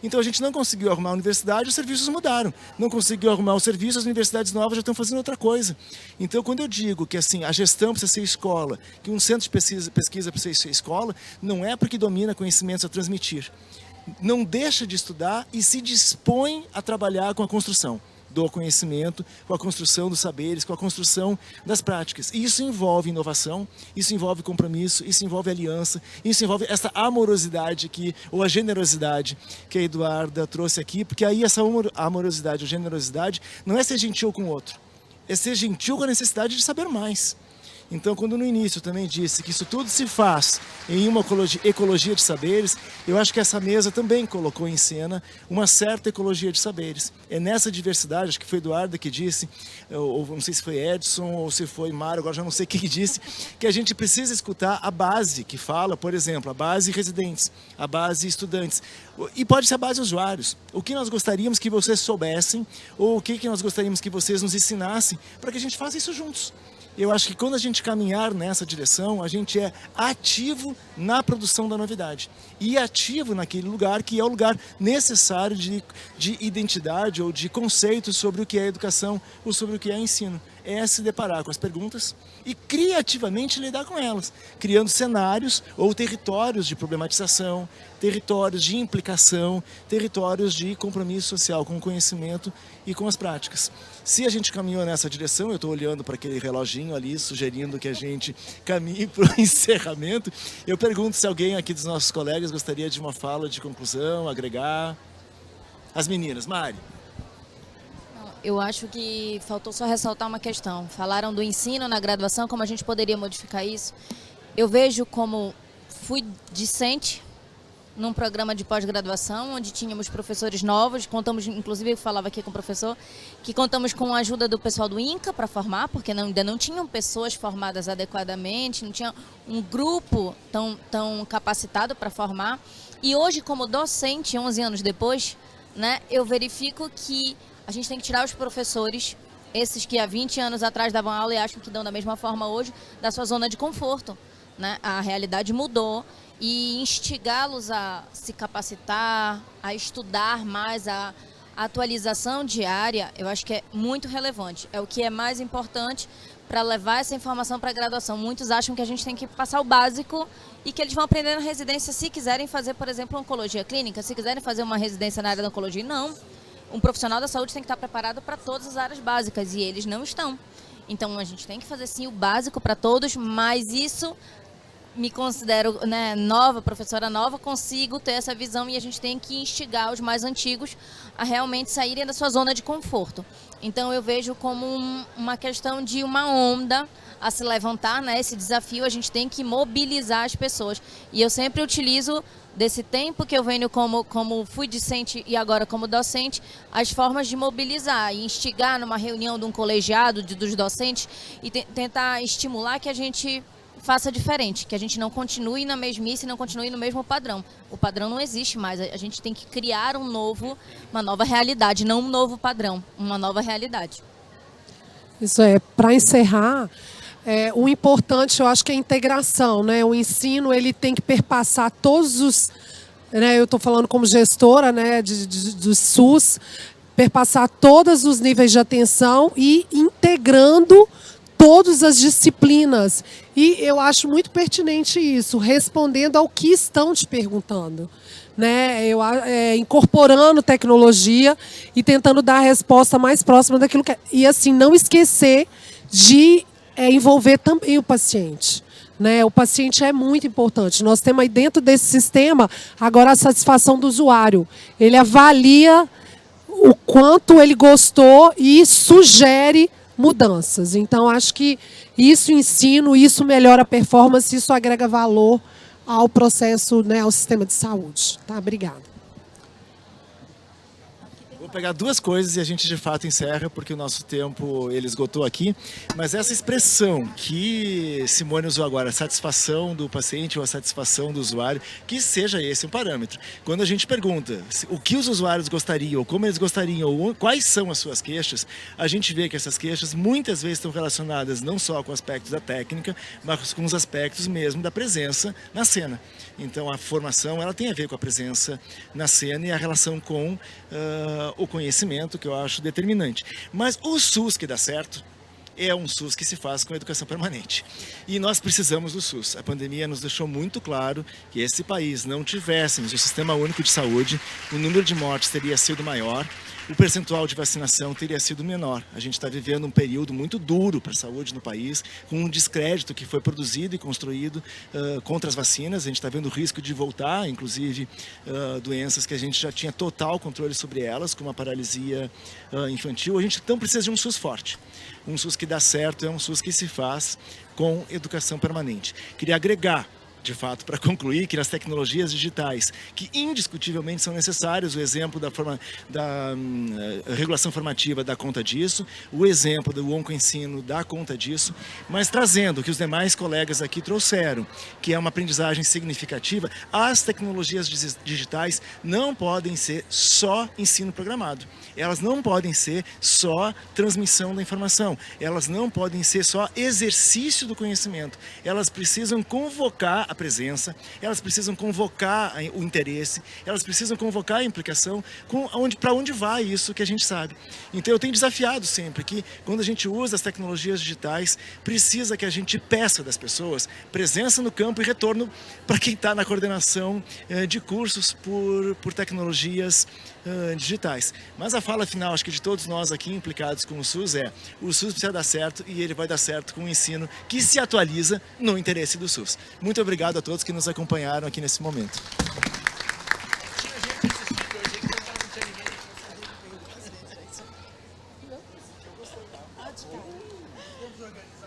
Então a gente não conseguiu arrumar a universidade, os serviços mudaram. Não conseguiu arrumar o serviço, as universidades novas já estão fazendo outra coisa. Então quando eu digo que assim, a gestão precisa ser escola, que um centro de pesquisa precisa ser escola, não é porque domina conhecimentos a transmitir. Não deixa de estudar e se dispõe a trabalhar com a construção do conhecimento, com a construção dos saberes, com a construção das práticas. E isso envolve inovação, isso envolve compromisso, isso envolve aliança, isso envolve essa amorosidade aqui, ou a generosidade que a Eduarda trouxe aqui, porque aí essa amorosidade ou generosidade não é ser gentil com o outro, é ser gentil com a necessidade de saber mais. Então, quando no início eu também disse que isso tudo se faz em uma ecologia de saberes, eu acho que essa mesa também colocou em cena uma certa ecologia de saberes. É nessa diversidade, acho que foi Eduarda que disse, ou não sei se foi Edson ou se foi Mário, agora já não sei quem disse, que a gente precisa escutar a base que fala, por exemplo, a base residentes, a base estudantes, e pode ser a base usuários. O que nós gostaríamos que vocês soubessem, ou o que nós gostaríamos que vocês nos ensinassem, para que a gente faça isso juntos. Eu acho que quando a gente caminhar nessa direção, a gente é ativo na produção da novidade. E ativo naquele lugar que é o lugar necessário de identidade ou de conceitos sobre o que é educação ou sobre o que é ensino. É se deparar com as perguntas e criativamente lidar com elas, criando cenários ou territórios de problematização, territórios de implicação, territórios de compromisso social com o conhecimento e com as práticas. Se a gente caminhou nessa direção, eu estou olhando para aquele reloginho ali, sugerindo que a gente caminhe para o encerramento, eu pergunto se alguém aqui dos nossos colegas gostaria de uma fala de conclusão, agregar. As meninas, Mari. Eu acho que faltou só ressaltar uma questão. Falaram do ensino na graduação, como a gente poderia modificar isso. Eu vejo como fui discente num programa de pós-graduação, onde tínhamos professores novos, contamos, inclusive eu falava aqui com o professor, que contamos com a ajuda do pessoal do INCA para formar, porque ainda não tinham pessoas formadas adequadamente, não tinha um grupo tão capacitado para formar. E hoje, como docente, 11 anos depois, né, eu verifico que a gente tem que tirar os professores, esses que há 20 anos atrás davam aula e acham que dão da mesma forma hoje, da sua zona de conforto, né? A realidade mudou e instigá-los a se capacitar, a estudar mais, a atualização diária, eu acho que é muito relevante. É o que é mais importante para levar essa informação para a graduação. Muitos acham que a gente tem que passar o básico e que eles vão aprender na residência se quiserem fazer, por exemplo, oncologia clínica, se quiserem fazer uma residência na área da oncologia. Não. Um profissional da saúde tem que estar preparado para todas as áreas básicas e eles não estão. Então, a gente tem que fazer sim o básico para todos, mas isso me considero, né, nova, professora nova, consigo ter essa visão e a gente tem que instigar os mais antigos a realmente saírem da sua zona de conforto. Então eu vejo como uma questão de uma onda a se levantar, né, esse desafio, a gente tem que mobilizar as pessoas. E eu sempre utilizo desse tempo que eu venho como fui discente e agora como docente, as formas de mobilizar e instigar numa reunião de um colegiado dos docentes e tentar estimular que a gente faça diferente, que a gente não continue na mesmice, não continue no mesmo padrão. O padrão não existe mais, a gente tem que criar uma nova realidade, não um novo padrão, uma nova realidade. Isso é, para encerrar, o importante, eu acho que é a integração, né? O ensino, ele tem que perpassar todos os, né? Eu estou falando como gestora, né, do SUS, perpassar todos os níveis de atenção e integrando todas as disciplinas. E eu acho muito pertinente isso, respondendo ao que estão te perguntando, né? Incorporando tecnologia e tentando dar a resposta mais próxima daquilo que é. E assim, não esquecer de envolver também o paciente, né? O paciente é muito importante. Nós temos aí dentro desse sistema agora a satisfação do usuário. Ele avalia o quanto ele gostou e sugere mudanças. Então, acho que isso ensino, isso melhora a performance, isso agrega valor ao processo, né, ao sistema de saúde. Tá? Obrigada. Vou pegar duas coisas e a gente de fato encerra, porque o nosso tempo ele esgotou aqui. Mas essa expressão que Simone usou agora, satisfação do paciente ou a satisfação do usuário, que seja esse um parâmetro. Quando a gente pergunta o que os usuários gostariam, ou como eles gostariam, ou quais são as suas queixas, a gente vê que essas queixas muitas vezes estão relacionadas não só com aspectos da técnica, mas com os aspectos mesmo da presença na cena. Então a formação ela tem a ver com a presença na cena e a relação com o conhecimento, que eu acho determinante. Mas o SUS que dá certo é um SUS que se faz com educação permanente. E nós precisamos do SUS. A pandemia nos deixou muito claro que esse país não tivéssemos o Sistema Único de Saúde, o número de mortes teria sido maior, o percentual de vacinação teria sido menor. A gente está vivendo um período muito duro para a saúde no país, com um descrédito que foi produzido e construído contra as vacinas. A gente está vendo o risco de voltar, inclusive, doenças que a gente já tinha total controle sobre elas, como a paralisia infantil. A gente então precisa de um SUS forte. Um SUS que dá certo é um SUS que se faz com educação permanente. Queria agregar, de fato, para concluir, que nas tecnologias digitais, que indiscutivelmente são necessárias, o exemplo da regulação formativa dá conta disso, o exemplo do Oncoensino dá conta disso, mas trazendo o que os demais colegas aqui trouxeram, que é uma aprendizagem significativa, as tecnologias digitais não podem ser só ensino programado. Elas não podem ser só transmissão da informação, elas não podem ser só exercício do conhecimento, elas precisam convocar a presença, elas precisam convocar o interesse, elas precisam convocar a implicação para onde vai isso que a gente sabe. Então eu tenho desafiado sempre que quando a gente usa as tecnologias digitais, precisa que a gente peça das pessoas presença no campo e retorno para quem está na coordenação de cursos por tecnologias digitais. Mas a fala final, acho que de todos nós aqui implicados com o SUS o SUS precisa dar certo e ele vai dar certo com um ensino que se atualiza no interesse do SUS. Muito obrigado a todos que nos acompanharam aqui nesse momento. Organizar.